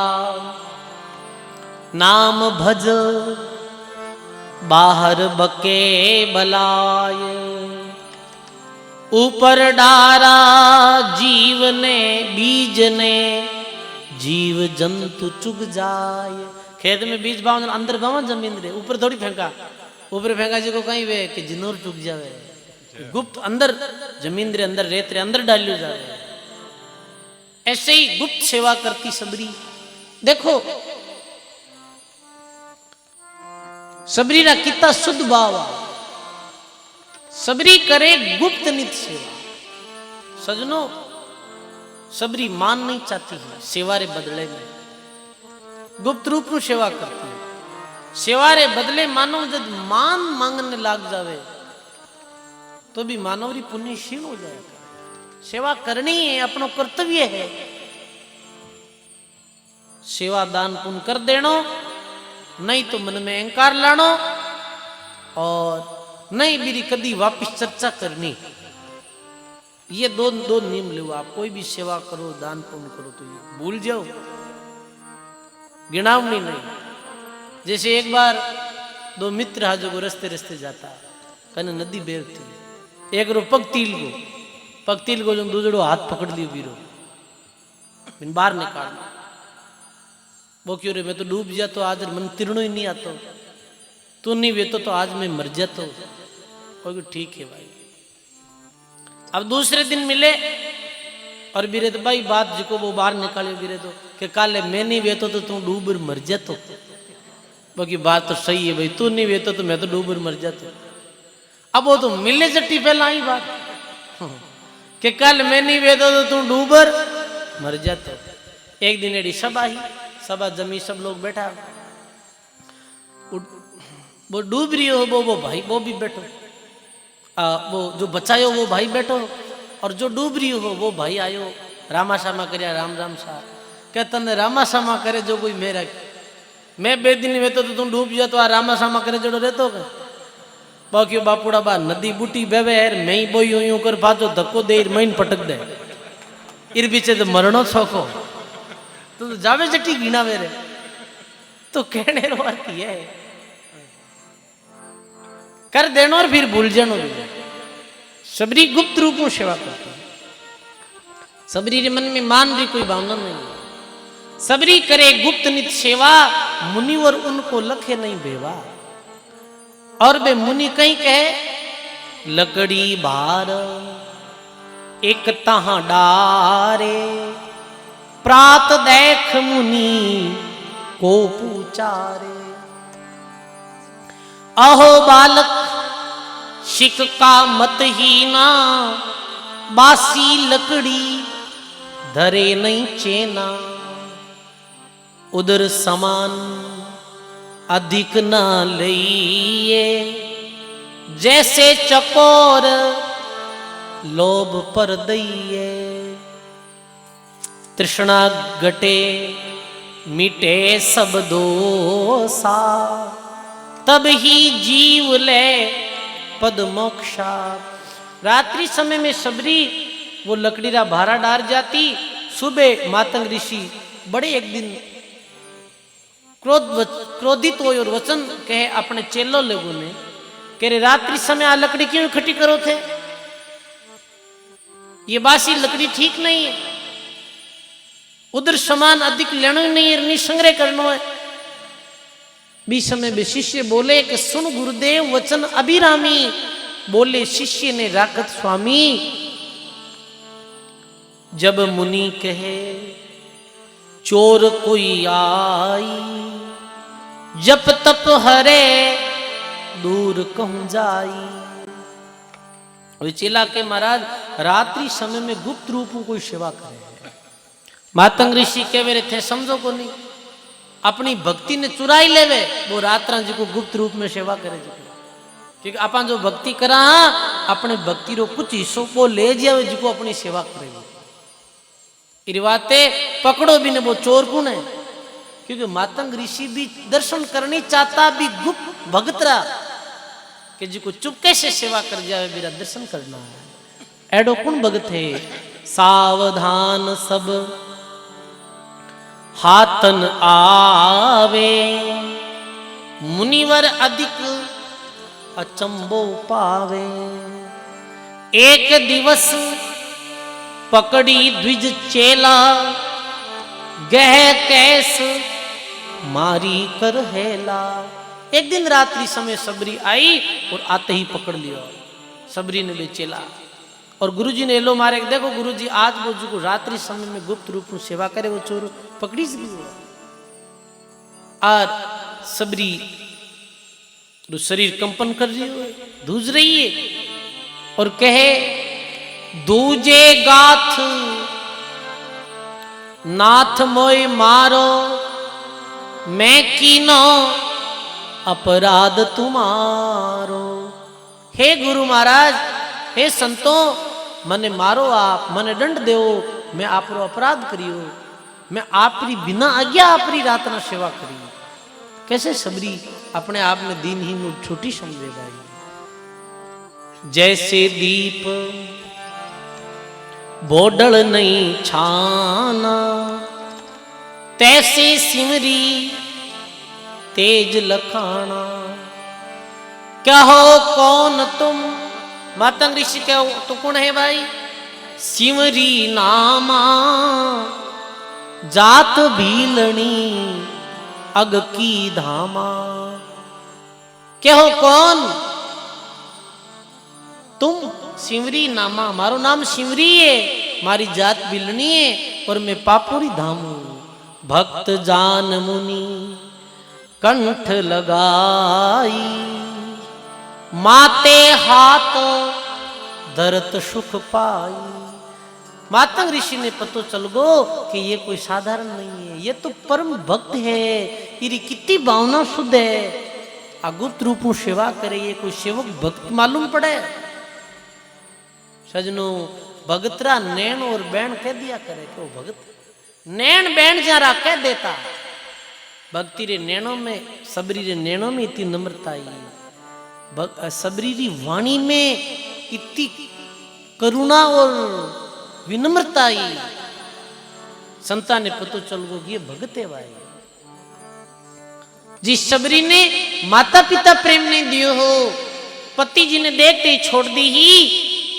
नाम भज बाहर बके बलाय, ऊपर डारा जीव ने बीज ने जीव जंतु चुग जाए। खेत में बीज बावन अंदर गाँव जमीन रे, ऊपर थोड़ी फेंका, ऊपर फेंका जी को कहीं वे कि जिनोर चुग जावे। गुप्त अंदर जमीन रे अंदर रेत रे अंदर डालियो जावे। ऐसे ही गुप्त सेवा करती सबरी। देखो सबरी रा कितना शुद्ध भाव, सबरी करे गुप्त नित सेवा। सजनो सबरी मान नहीं चाहती है, सेवा रे बदले में गुप्त रूप में सेवा करती है। सेवा रे बदले मानव जब मान मांगने लाग जावे तो भी मानव री पुण्य क्षीण हो जाएगा। सेवा करनी है, अपनो कर्तव्य है। सेवा दान पुण्य कर देनो, नहीं तो मन में अहंकार लानो और नहीं मेरी कदी वापिस चर्चा करनी। ये दो नियम लो आप। कोई भी सेवा करो दान पुण्य करो तो ये भूल जाओ, गिनावनी नहीं। जैसे एक बार दो मित्र हाजो को रस्ते रस्ते जाता कने नदी बेर थी, एक रो पगतील को जो दूसरो हाथ पकड़ लियो बीरो बिन बाहर निकाल वो क्यों रे मैं तो डूब जा तो आज मन तिरणो ही नहीं आता, तू नहीं वेतो तो आज मैं मर जाता। कोई ठीक है भाई। अब दूसरे दिन मिले और बीरे तो भाई बात जिको वो बाहर निकालियो बीरे तो कि काले मैं नहीं वेतो तो तू डूबर मर जातो। बाकी बात तो सही है भाई, तू नहीं वेतो तो मैं तो डूबर मर जाता। अब वो तो मिलने चट्टी पहला आई बात कि कल मैं नहीं वेतो तो तू डूबर मर जाता। एक दिन एडी सभा जमी, सब लोग बैठा, वो डूब रही हो वो भाई वो भी बैठो, वो जो बचायो वो भाई बैठो और जो डूब रही हो वो भाई आयो। रामा श्यामा कर राम राम सा क्या तने रामा श्यामा करे जो कोई मेरा मैं बेदिन वेतो तो तू डूब जा तो आ रामा श्यामा करे जड़ो रहतो के बाकी बापूड़ा बा नदी बूटी बेवे यार मैं ही बोई यूं कर बाजो धक्को दे महीन पटक दे। इर बीचे तो मरणो छोको तो जावे जटी गिना मेरे तो कहने रो आती है कर देनो और फिर भूल जानो भी। सबरी गुप्त रूप में सेवा करती है। सबरी रे मन में मान री कोई भावना नहीं है। सबरी करे गुप्त नित सेवा मुनिवर उनको लखे नहीं बेवा। और बे मुनि कहीं कहे लकड़ी भार एक तहां डारे प्रात देख मुनि को पूचारे। अहो बालक शिक का मत ही ना बासी लकड़ी धरे नहीं चेना। उधर समान अधिक ना लइए जैसे चकोर लोभ पर दइए। तृष्णा गटे मिटे सब दोषा तब ही जीव ले पद मोक्षा। रात्रि समय में सबरी वो लकड़ी रा भारा डार जाती। सुबह मातंग ऋषि बड़े एक दिन क्रोधित हो और वचन कहे अपने चेलो लोगों ने कह रहे रात्रि समय आ लकड़ी क्यों इकट्ठी करो थे, ये बासी लकड़ी ठीक नहीं है। उधर समान अधिक लेनो ही नहीं है, संग्रह करनो है। भी समय में शिष्य बोले कि सुन गुरुदेव वचन अभिरामी। बोले शिष्य ने राखत स्वामी जब मुनि कहे चोर कोई आई जप तप हरे दूर कहूं जाई। चेला के महाराज रात्रि समय में गुप्त रूप में कोई सेवा करे। मातंग ऋषि कह वे थे समझो को नहीं अपनी भक्ति ने चुराई लेवे वो रात्रा जी को गुप्त रूप में सेवा करे जी। क्योंकि अपन जो भक्ति करा अपने भक्ति रो कुछ हिस्सों को ले जावे जी को अपनी सेवा करेगी। इरवाते पकड़ो भी ने वो चोर कौन है। क्योंकि मातंग ऋषि भी दर्शन करनी चाहता भी गुप्त भगतरा कि जी को चुपके से सेवा कर जावे मेरा दर्शन करना है। एडो कौन भगत है सावधान सब हाथन आवे मुनिवर अधिक अचंबो पावे। एक दिवस पकड़ी द्विज चेला गह कैस मारी कर हेला। एक दिन रात्रि समय सबरी आई और आते ही पकड़ लिया सबरी ने भी चेला। और गुरुजी ने लो मारे देखो गुरुजी आज वो जो रात्रि समय में गुप्त रूप में सेवा करे वो चोर पकड़ी से और सबरी तो शरीर कंपन कर रही है धूज रही है और कहे दूजे गाथ नाथ मोय मारो मैं कीनो अपराध तुम्हारो। हे गुरु महाराज हे संतो मने मारो आप मने दंड दो मैं आप रो अपराध करियो मैं आपरी बिना आज्ञा आपरी रातना सेवा करी। कैसे सबरी अपने आप में दीनहीन छोटी समझे भाई। जैसे दीप बोडल नहीं छाना तैसे सिमरी तेज लखाना। क्या हो कौन तुम मातंग ऋषि क्या तो कौन है भाई। सिमरी नामा जात भीलनी अग की धामा। क्या हो कौन तुम। सिमरी नामा मारो नाम सिमरी है मारी जात बिलनी है और मैं पापुरी धामू। भक्त जान मुनि कंठ लगाई माते हाथ धरत सुख पाई। मातंग ऋषि ने पतो चल गो कि ये कोई साधारण नहीं है ये तो परम भक्त है इरी कितनी भावना शुद्ध है। अगुप्त रूप में सेवा करे ये कोई सेवक भक्त मालूम पड़े। सजनो भगतरा नैन और बैन कह दिया करे क्यों भगत नैन बैन जरा कह देता। भक्ति रे नैनों में सबरी रे नैनों में इतनी नम्रता आई। सबरी री वाणी में इतनी करुणा और विनम्रता आई संता ने पतो चल गो ये भगत है भाई। जी सबरी ने माता पिता प्रेम नहीं दियो हो, पति जी ने देखते ही छोड़ दी ही,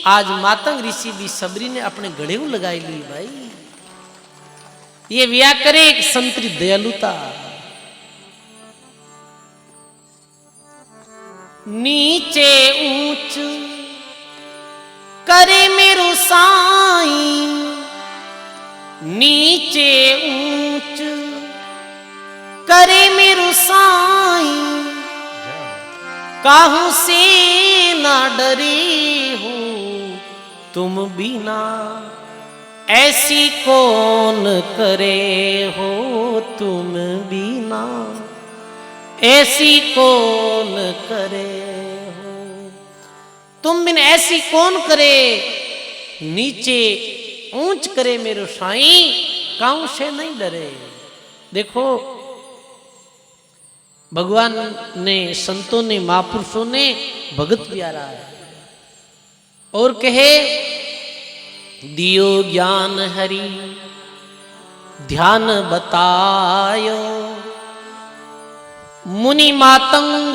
आज मातंग ऋषि भी सबरी ने अपने गले में लगाई ली भाई। ये व्या करे एक संतरी दयालुता। नीचे ऊंच करे मेरो साईं, नीचे ऊंच करे मेरो साईं, काहू से ना डरे हो तुम बिना, ऐसी कौन करे हो तुम बिना, ऐसी कौन करे हो तुम बिन, ऐसी कौन करे, नीचे ऊंच करे मेरो साईं, काहू से नहीं डरे। देखो भगवान ने, संतों ने, महापुरुषों ने भगत प्यारा है। और कहे दियो ज्ञान हरि ध्यान बतायो, मुनि मातंग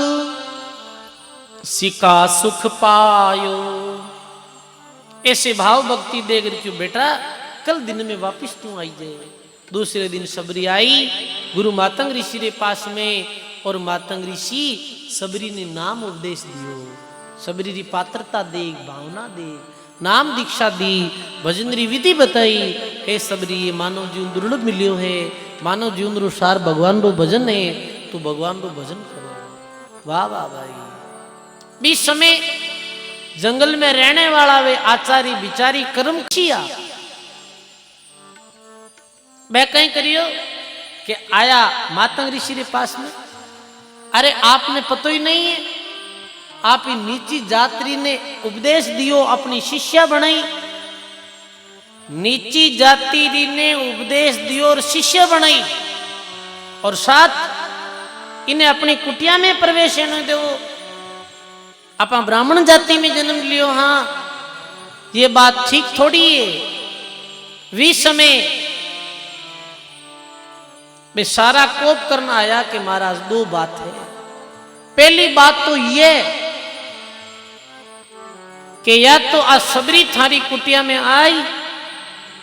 सिका सुख पायो। ऐसे भाव भक्ति देकर क्यों बेटा, कल दिन में वापिस तू आई जाए। दूसरे दिन सबरी आई गुरु मातंग ऋषि के पास में, और मातंग ऋषि सबरी ने नाम उपदेश दियो, सबरी की पात्रता दे, भावना दे, नाम दीक्षा दी, भजन री विधि बताई। हे सबरी ये मानव जीवन दुर्लभ मिलियो है, मानव जीवन रो सार भगवान रो भजन है, तू भगवान रो भजन करो। वाह वाह भाई। बीच समय जंगल में रहने वाला वे आचारी बिचारी कर्म किया, मैं कहीं करियो कि आया मातंग ऋषि के पास में, अरे आपने पतो ही नहीं है, आप ही नीची जात्री ने उपदेश दियो, अपनी शिष्या बनाई, नीची जाति ने उपदेश दियो और शिष्य बनाई, और साथ इन्हें अपनी कुटिया में प्रवेश न दो। आप ब्राह्मण जाति में जन्म लियो, हाँ ये बात ठीक थोड़ी है। वी समय में सारा कोप करना आया कि महाराज दो बात है। पहली बात तो ये कि या तो आज सबरी थारी कुटिया में आई,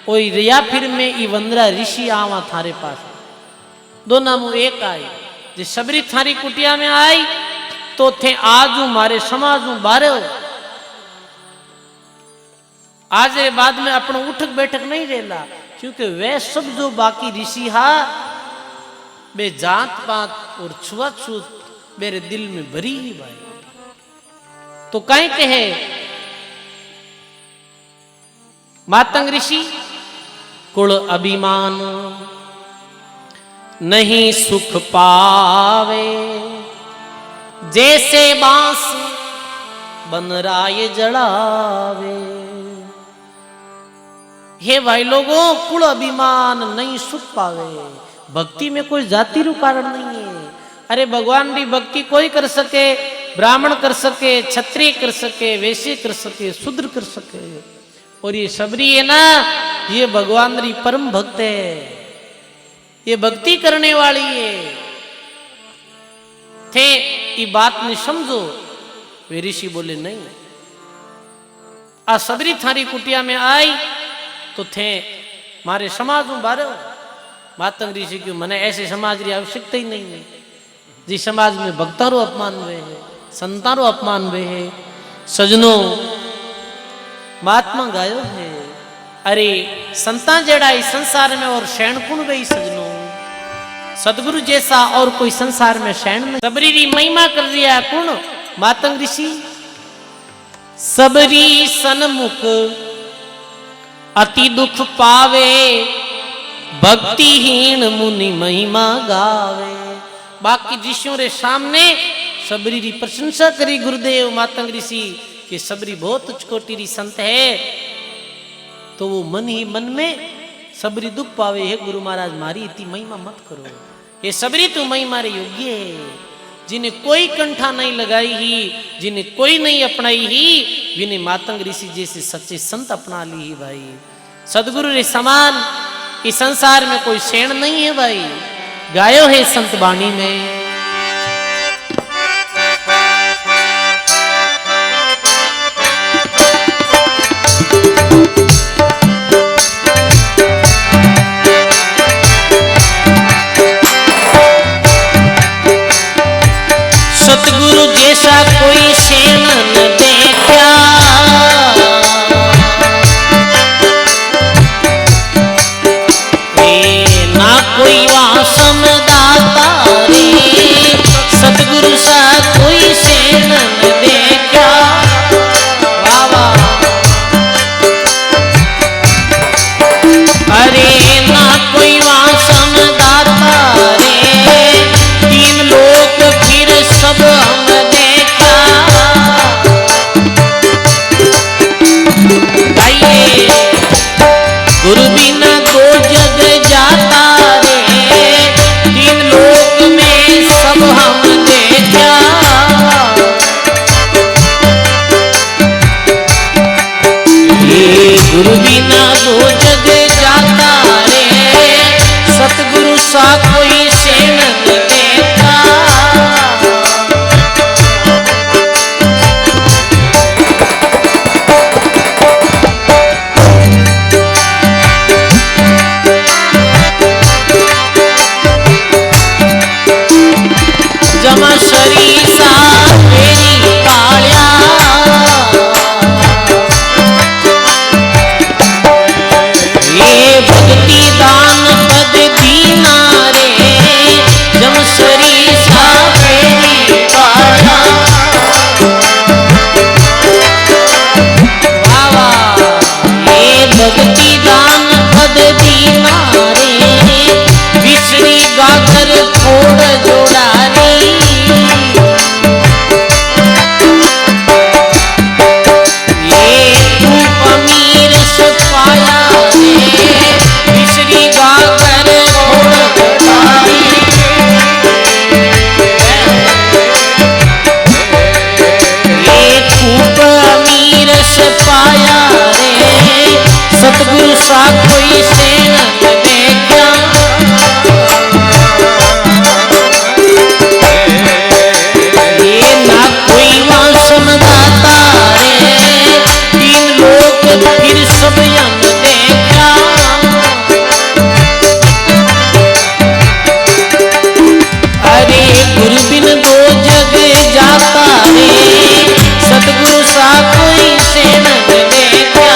और या फिर मैं ई वंदरा ऋषि आवा थारे पास, दोनों में एक आई। जो सबरी थारी कुटिया में आई तो थे आजू मारे समाजू बारे हो, आज ये बाद में अपना उठक बैठक नहीं रहला, क्योंकि वे सब जो बाकी ऋषि हा बे जात पात और छुआछूत मेरे दिल में भरी ही भाई। तो कहीं कहे मातंग ऋषि कुल अभिमान नहीं सुख पावे, जैसे बांस बनराय जड़ावे। हे भाई लोगों, कुल अभिमान नहीं सुख पावे। भक्ति में कोई जाति रू कारण नहीं है। अरे भगवान की भक्ति कोई कर सके, ब्राह्मण कर सके, क्षत्रिय कर सके, वैश्य कर सके, शूद्र कर सके। और ये सबरी है ना, ये भगवान री परम भक्त है, ये भक्ति करने वाली है। थे ये बात नहीं समझो। वे ऋषि बोले नहीं, आ सबरी थारी कुटिया में आई तो थे मारे समाज में बारे। मातंग ऋषि क्यों, मैंने ऐसे समाज की आवश्यकता ही नहीं है। जिस समाज में भक्ता रो अपमान हुए है, संता रो अपमान हुए है। सजनों महात्मा गायो है, अरे संता जेड़ा इस संसार में और शैन कुण गई। सजनों सदगुरु जैसा और कोई संसार में शैन नहीं। सबरी री महिमा कर दिया कुण मातंग ऋषि। सबरी सन्मुख अति दुख पावे, भक्तिहीन मुनि महिमा गावे। बाकी ऋषियों रे सामने सबरी री प्रशंसा करी गुरुदेव मातंग ऋषि कि सबरी बहुत उच्च कोटि री संत है। तो वो मन ही मन में सबरी दुख पावे, हे गुरु महाराज मारी इतनी महिमा मत करो, ये सबरी तू महिमा रे योग्य है। जिन्हें कोई कंठा नहीं लगाई ही, जिन्हें कोई नहीं अपनाई ही, जिन्हें मातंग ऋषि जैसे सच्चे संत अपना ली ही। भाई सदगुरु रे समान इस संसार में कोई शेण नहीं है भाई। गायो है संत वाणी में, सतगुरु जैसा कोई शेण न देखा, ना कोई वासम दाता रे, सतगुरु सा कोई शेण न देखा। वाह वाह। अरे ना कोई वासम दाता रे, तीन लोक फिर सब हम देखा। गाइए, गुरु बिना दो जग जाता रे, तीन लोक में सब हम देखा। ये गुरु बिना दो जग जाता रे, सतगुरु सा कोई शेण न देखा। जमा शरीसा मेरी कालिया, ये भक्ति दान पद दीना रे, जम शरीसा मेरी कालिया। वाह वाह। ये भक्ति दान पद दीना रे, विश्री गाकर फोड़ जोड़ा रे। ये तू अमीर से पाया रे, विश्री गाकर फोड़ जोड़ा रे। ये तू अमीर से पाया रे, सतगुरु सा कोई शेण न देखा। ये ना कोई वासम दाता रे, तीन लोक फिर सब यम देखा। अरे गुरु बिन दो जग जाता रे, सतगुरु सा कोई शेण न देखा।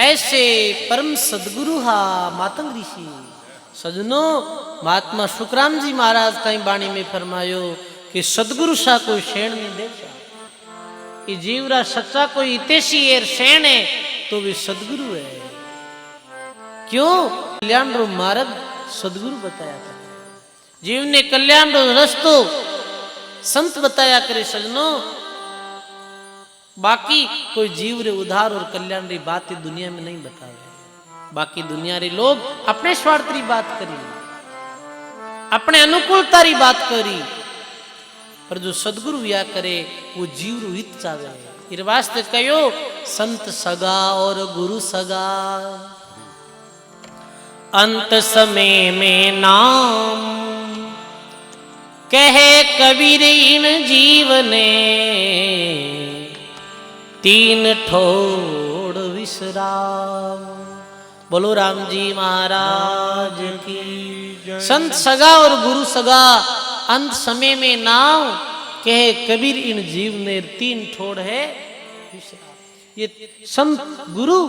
ऐसे परम सदगुरु हा मातंग ऋषि। सजनो महात्मा सुखराम जी महाराज कई बाणी में फरमायो कि सदगुरु सा कोई शेण नहीं देखा, ये जीवरा सच्चा कोई इतेशी एर शेण है तो वे सदगुरु है। क्यों? कल्याण रो मार्ग सदगुरु बताया था, जीव ने कल्याण रो रस्तो संत बताया करे। सजनो बाकी कोई जीव रे उधार और कल्याण री बात दुनिया में नहीं बतावे। बाकी दुनिया रे लोग अपने स्वार्थ री बात करी, अपने अनुकूलता री बात करी, पर जो सदगुरु विया करे वो जीव रू हित चावे। इर वास्ते कहो संत सगा और गुरु सगा, अंत समय में नाम कहे कबीर इन जीवने, तीन ठोड़ विश्राम। बोलो राम जी महाराज की। संत सगा और गुरु सगा, अंत समय में नाम कहे कबीर इन जीव ने, तीन ठोड़ है विश्राम। ये संत गुरु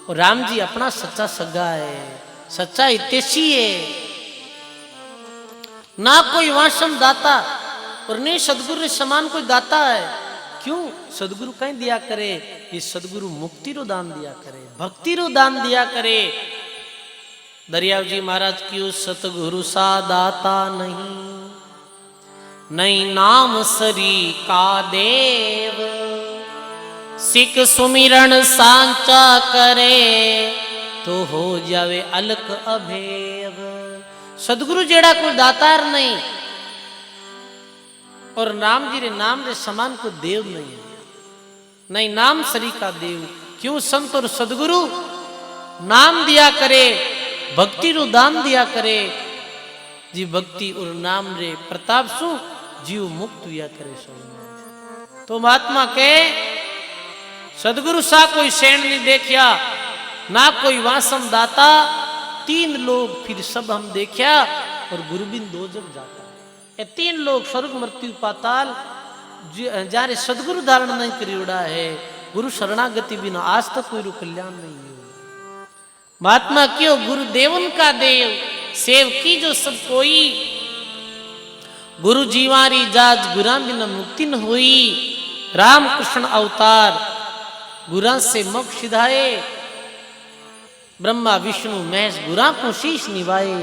और राम जी अपना सच्चा सगा है, सच्चा हितैषी है। ना कोई वासम दाता और नहीं सदगुरु समान कोई दाता है। क्यों? सदगुरु कहीं दिया करे, ये सदगुरु मुक्ति रो दान दिया करे, भक्ति रो दान दिया करे। दरियाव जी महाराज क्यों सतगुरु सा दाता नहीं, नहीं नाम सरी का देव, सिख सुमिरन सांचा करे तो हो जावे अलक अभेव। सदगुरु जेड़ा कोई दातार नहीं और नाम जी रे नाम रे समान को देव नहीं है, नहीं नाम सरी का देव। क्यों? संत और सदगुरु नाम दिया करे, भक्ति रो दान दिया करे। जी भक्ति और नाम रे प्रताप सु जीव मुक्त हुआ करे। तो महात्मा के सदगुरु सा कोई शेण नहीं देखिया, ना कोई वासम दाता, तीन लोग फिर सब हम देखिया और गुरुबिन दो जग जाता। ये तीन लोग स्वर्ग मृत्यु पाताल जारे सदगुरु धारण नहीं करियोड़ा है, गुरु शरणागति बिना आज तक कोई रू कल्याण नहीं है। महात्मा क्यों? गुरुदेवन का देव सेव की जो सब कोई, गुरु जीवारी जाज गुरा बिना मुक्ति न हुई। राम कृष्ण अवतार गुरा से मोक्ष सिधाए, ब्रह्मा विष्णु महेश गुरा को शीश निभाए।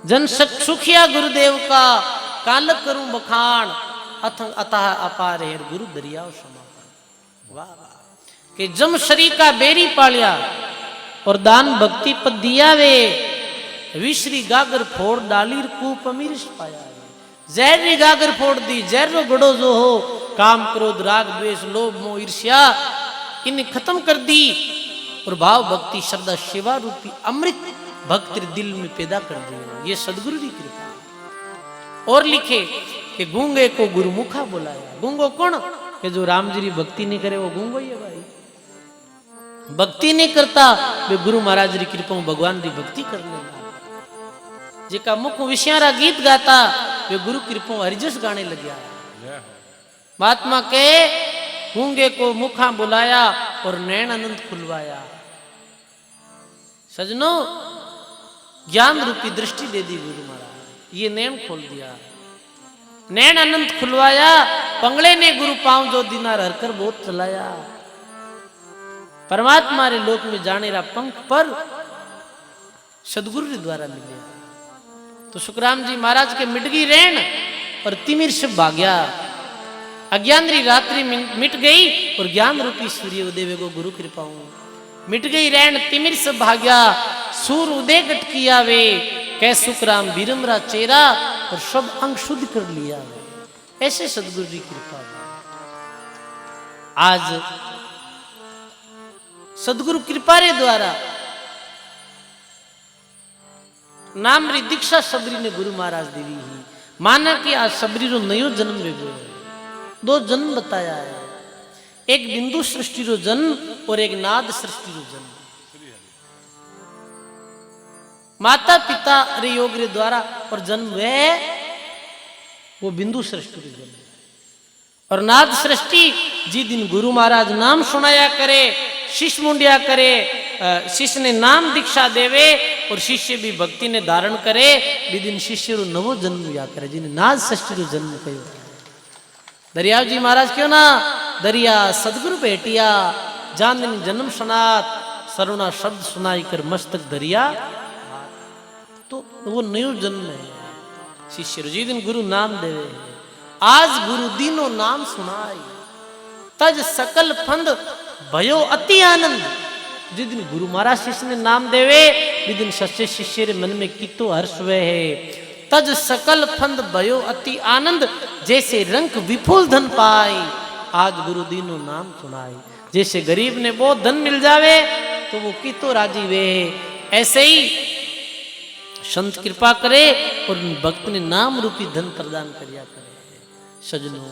जन सुखिया गुरुदेव का कालक करूं बखान, अतः अपार है गुरु दरियाव समापन। वाह कि जम शरी का बेरी पालिया और दान भक्ति पद दिया वे, विश्री गागर फोड़ डाली कूप अमीर पाया। जहर री गागर फोड़ दी, जहर रो गड़ो जो हो, काम क्रोध राग द्वेष लोभ मोह ईर्ष्या इन्हें खत्म कर दी और भाव भक्ति श्रद्धा सेवा रूपी अमृत भक्ति दिल में पैदा कर दिया। ये सदगुरु की कृपा। और लिखे कि गूंगे को गुरुमुखा बुलाया। गूंगो कौन? कि जो राम जी की भक्ति नहीं करे वो गूंगो ही है भाई। भक्ति नहीं करता वे गुरु महाराज की कृपा भगवान की भक्ति करने लगा। जिका मुख विषयारा गीत गाता वे गुरु कृपा हरिजस गाने लग गया। महात्मा के गूंगे को मुखा बुलाया और नैन अनंत खुलवाया। सजनो ज्ञान रूपी दृष्टि दे दी गुरु महाराज, ये नैन खोल दिया, नैन अनंत खुलवाया। पंगड़े ने गुरु पांव जो दिनार हरकर बहुत चलाया। परमात्मा रे लोक में जाने रा पंख पर सदगुरु के द्वारा मिले। तो सुखराम जी महाराज के मिट गई रैन और तिमिर से भाग्या। अज्ञान री रात्रि मिट गई और ज्ञान रूपी सूर्य उदय को गुरु कृपा मिट गई रैन, तिमिर से भाग्या। सूर उदय गट किया वे, कै सुखराम बीरमरा चेहरा और सब अंग शुद्ध कर लिया वे। ऐसे सदगुरु जी कृपा। आज सदगुरु कृपा रे द्वारा नाम री दीक्षा सबरी ने गुरु महाराज देवी ही माना कि आज सबरी रो नयो जन्म वेगो है। दो जन्म बताया है, एक बिंदु सृष्टि रो जन्म और एक नाद सृष्टि रो जन्म। माता पिता रे योग रे द्वारा और जन्म है वो बिंदु सृष्टि रो जन्म और नाद सृष्टि जी दिन गुरु महाराज नाम सुनाया करे, शिष्य मुंडिया करे, शिष्य ने नाम दीक्षा देवे और शिष्य भी भक्ति ने धारण करे, बी दिन शिष्य रो नवो जन्म लिया करे, जिन्हें नाज षष्ठी रो जन्म कहो। दरियाव जी महाराज क्यों ना दरिया सदगुरु भेटिया, जान दिन जन्म सनात, सरुणा शब्द सुनाई कर मस्तक दरिया, तो वो नयो जन्म है शिष्य रो। जी दिन गुरु नाम देवे, आज गुरु दीनो नाम सुनाई, तज सकल फंद भयो अति आनंद। जिस दिन गुरु महाराज शिष्य ने नाम देवे, जिस दिन सच्चे शिष्य रे मन में कितो हर्ष वे है। तज सकल फंद भयो अति आनंद, जैसे रंग विपुल धन पाई, आज गुरु दीनो नाम सुनाई। जैसे गरीब ने बहुत धन मिल जावे तो वो कितो राजी वे है, ऐसे ही संत कृपा करे और भक्त ने नाम रूपी धन प्रदान करिया करे। सजनों,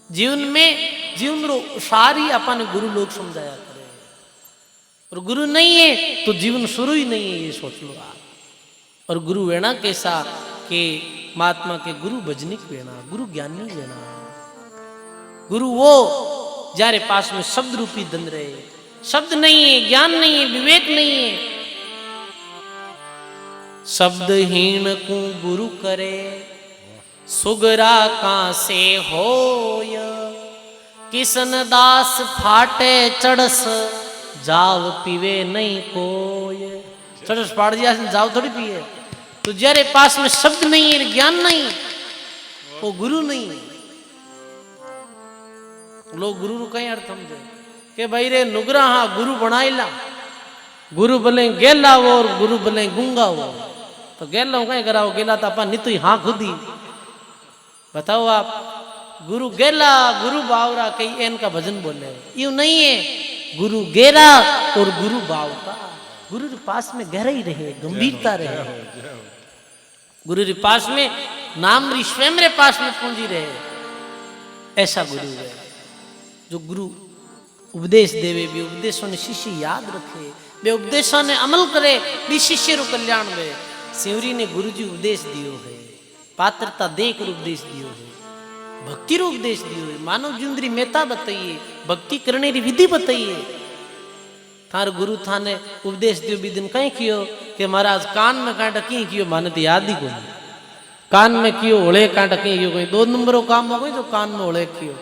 जीवन में जीवन रो सारी अपन गुरु लोग समझाया करे, और गुरु नहीं है तो जीवन शुरू ही नहीं है, ये सोच लो आप। और गुरु वेणा कैसा के महात्मा के गुरु भजनिक वेणा, गुरु ज्ञानी वेणा। गुरु वो जारे पास में शब्द रूपी धन रहे, शब्द नहीं है, ज्ञान नहीं है, विवेक नहीं है। शब्दहीन को गुरु करे, सुगरा का से होय, किसन दास फाटे चढ़स, जाव पीवे नहीं कोय। चढ़स फाड़ दिया जाव थोड़ी पिए। तो जारे पास में शब्द नहीं है, ज्ञान नहीं, वो गुरु नहीं है। लोग गुरु रू कई अर्थ समझे के भाई रे नुगरा हाँ गुरु बनाईला, गुरु भले गेला वो और गुरु भले गूंगा वो। तो गेला हो कहीं कराओ, गेला तो अपन नित ही हाँ खुद ही बताओ आप। गुरु गेला गुरु बावरा कई एन का भजन बोले, यूं नहीं है। गुरु गेरा और गुरु बावरा, गुरु के पास में गहराई रहे, गंभीरता रहे। गुरु के पास में नाम री स्वयं रे पास में पूंजी रहे, ऐसा गुरु है। जो गुरु उपदेश देवे, भी उपदेशों ने शिष्य याद रखे, वे उपदेशों ने अमल करे, भी शिष्य रो कल्याण वे। सिवरी ने गुरु जी उपदेश दियो है, पात्रता देकर उपदेश दियो है, भक्ति रो उपदेश दियो है, मानव जीवन री मेहता बताइए, भक्ति करने री विधि बताइए। थार गुरु थाने उपदेश दियो भी दिन कहीं कियो कि महाराज कान में कांटा कहीं कियो, माने तो याद ही कोई। कान में कियो ओले कांटा कहीं कियो, कोई 2 नंबरों काम हो गई जो कान में ओले कियो।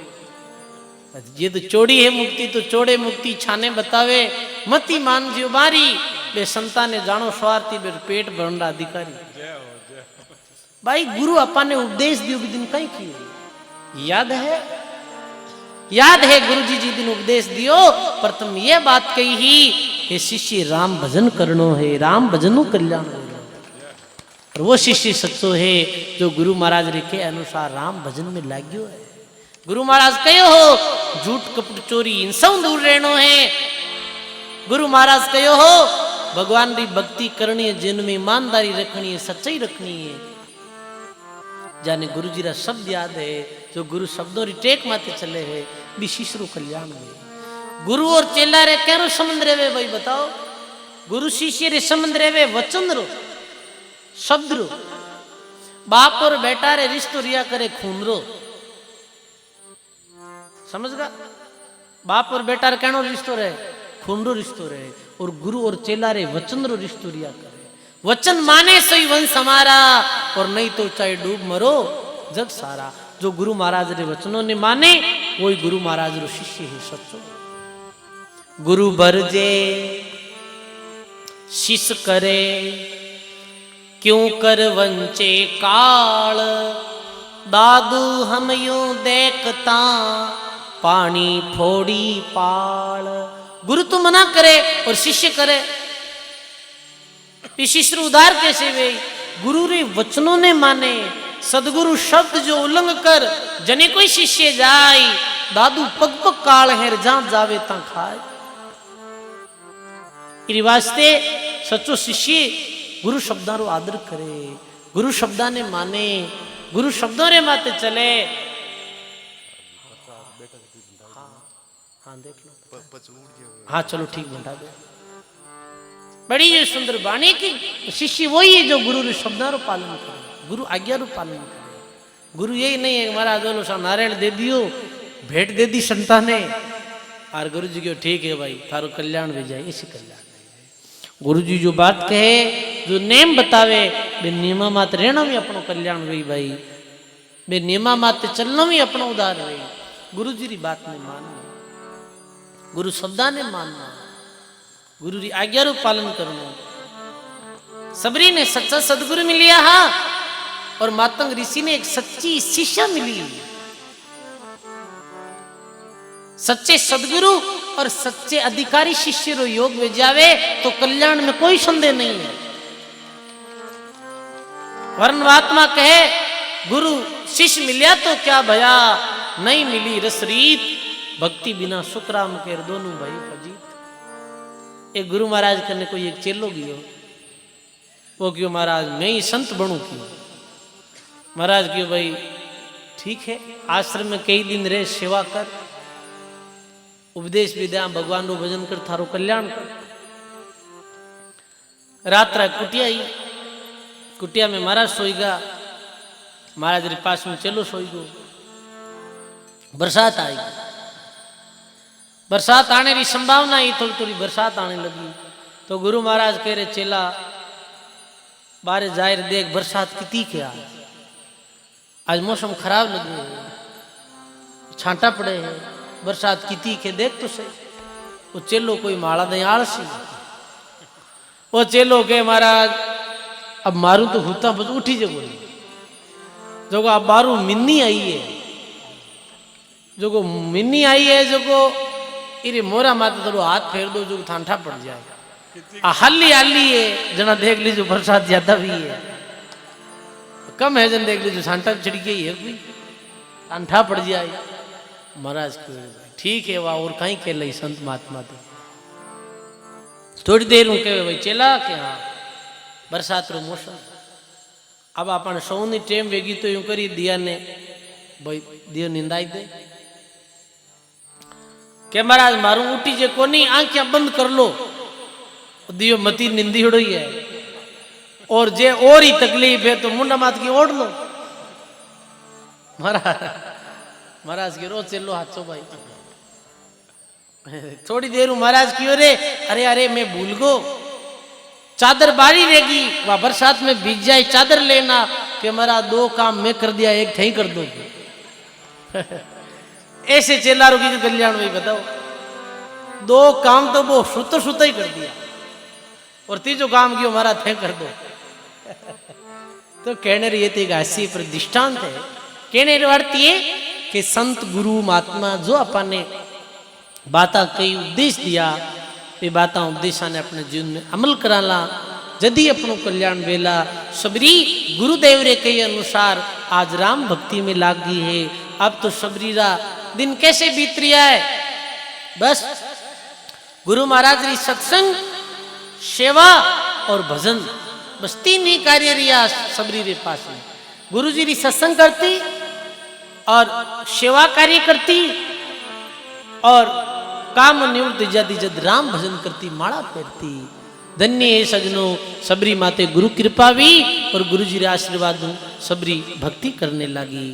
ये तो चोड़ी है मुक्ति, तो चोड़े मुक्ति छाने बतावे, मती मान जियो बारी, बे संता ने जानो स्वार्थी, बे पेट भरना अधिकारी। भाई गुरु अपा ने उपदेश दियो भी दिन कहीं कियो, याद है? याद है गुरु जी जी दिन उपदेश दियो, पर तुम ये बात कही ही कि शिष्य राम भजन करनो है, राम भजनो कल्याण हो। और वो शिष्य सच्चो है जो गुरु महाराज रे के अनुसार राम भजन में लाग्यो है। गुरु महाराज कहो हो झूठ कपट चोरी हिंसा दूर रहनो है। गुरु महाराज कहो हो भगवान की भक्ति करनी है, जिनमें ईमानदारी रखनी है, सच्चाई रखनी है। जाने गुरु जी रा शब्द याद है, जो गुरु शब्दों री टेक माते चले है, भी शिष्य कल्याण में। गुरु और चेला रे केरो संबंध रेवे भाई बताओ? गुरु शिष्य रे संबंध रेवे वचन रो, शब्द रो। बाप और बेटा रे रिश्तो रिया करे खून रो, समझ गा? बाप और बेटा रे कहनो रिश्तो रहे, खून रो रिश्तो रहे। और गुरु और चेला रे वचन रो रिश्तो रिया करे। वचन माने सही वंश हमारा, और नहीं तो चाहे डूब मरो जग सारा। जो गुरु महाराज रे वचनों ने माने, वही गुरु महाराज रो शिष्य है सच्चो। गुरु बरजे शिष्य करे, क्यों कर वंचे काल। दादू हम यूं देखता, पानी फोड़ी पाल। गुरु तो मना करे और शिष्य करे, शिष्य उदार कैसे वे? गुरु रे वचनों ने माने, सदगुरु शब्द जो उल्लंघ कर जने कोई शिष्य जाय। दादू पग पग काल है, जहां जावे ता खाए। इरी वास्ते सच्चो शिष्य गुरु शब्दां रो आदर करे, गुरु शब्दां ने माने, गुरु शब्दों रे माते चले। हाँ देख लो, हाँ चलो ठीक बता दो। बड़ी जो सुंदर वाणी की शिष्य वही है जो गुरु रे शब्दां रो पालन करे, गुरु आज्ञा रो पालन करे। गुरु यही नहीं है महाराज सा नारायण दे दियो भेंट दे दी संता ने। और गुरु जी को ठीक है भाई, थारो कल्याण भी जाए, इसी कल्याण। गुरु जी जो बात कहे, जो नेम बतावे, बे नियमा मात रहना भी अपनो कल्याण हुई भाई, बे नियमा मात चलना भी अपनो उदार हुई। गुरु जी री बात ने मानना, गुरु शब्दा ने मानना, गुरु री आज्ञा रो पालन करना। सबरी ने सच्चा सदगुरु मिलिया हा, और मातंग ऋषि ने एक सच्ची शिष्या मिली। सच्चे सदगुरु और सच्चे अधिकारी शिष्य रो योग में जावे तो कल्याण में कोई संदेह नहीं है। वर्ण आत्मा कहे गुरु शिष्य मिलिया तो क्या भया, नहीं मिली रसरीत, भक्ति बिना सुखराम के दोनों भाई अजीत। एक गुरु महाराज करने कोई एक चेलो गियो, वो क्यों महाराज मैं ही संत बनूं क्यों। महाराज क्यों भाई ठीक है, आश्रम में कई दिन रहे, सेवा कर, उपदेश विद्या, भगवान रो भजन कर, थारो कल्याण कर। रात रात कुटिया ही, कुटिया में महाराज सोईगा, महाराज रे पास में चलो सोईगो। बरसात आएगी, बरसात आने की संभावना ही, थोड़ी थोड़ी बरसात आने लगी। तो गुरु महाराज कह रहे चेला बारे जाहिर देख बरसात कितनी क्या, आज मौसम खराब लगे है, छांटा पड़े है, बरसात कितनी के देख तो सही। वो चेलो कोई माड़ा नहीं आलसी, वो चेलो के महाराज अब मारू तो होता बस उठी जगो, जो अब मारू मिन्नी आई है, जो को मिन्नी आई है, जो को इरे मोरा माते थोड़ा हाथ फेर दो, जो ठांठा पड़ जाए। हल्ली हल्ली है जना देख लीजिए, बरसात ज्यादा भी है, कम है जन देख लीजिए, छांटा चढ़ गई है, कोई ठांठा पड़ जाए। महाराज ठीक है, वाह और कहीं के लई संत महात्मा तो थोड़ी देर हूँ कहे भाई चेला के हाँ बरसात रो मौसम। अब अपन सौनी टेम वेगी तो यूं करी दिया ने भाई दियो निंदाई दे के महाराज मारू उठी जे कोनी, आंखें बंद कर लो, दियो मती निंदी उड़ी है, और जे और ही तकलीफ है तो मुंडा मात की ओढ़ लो। महाराज की रोज चलो हाथों भाई, थोड़ी देर महाराज की रे अरे अरे मैं भूल गो, चादर बारी रहेगी, वह बरसात में भीग जाए, चादर लेना कि मेरा दो काम मैं कर दिया, एक ठही कर दो। ऐसे चेलारों की कल्याण हुई बताओ, दो काम तो वो सुता ही कर दिया, और तीजो काम क्यों हमारा थे कर दो। तो कहने रही थी हास्य पर दृष्टांत है, कहने वार्ती है कि संत गुरु महात्मा जो अपन ने बाता कई उपदेश दिया, वे बाता उपदेशा ने अपने जीवन में अमल कराला, यदि अपनो कल्याण वेला। सबरी गुरुदेव रे कई अनुसार आज राम भक्ति में लाग गई है। अब तो सबरीरा दिन कैसे बीत रहा है, बस गुरु महाराज री सत्संग, सेवा और भजन, बस तीन ही कार्य रिया सबरी रे पास में। गुरु जी री सत्संग करती और सेवा कार्य करती और काम निवृत्त जद जद राम भजन करती, माला फेरती। धन्य है सजनो सबरी माते गुरु कृपा भी, और गुरु जी रे आशीर्वाद सबरी भक्ति करने लगी।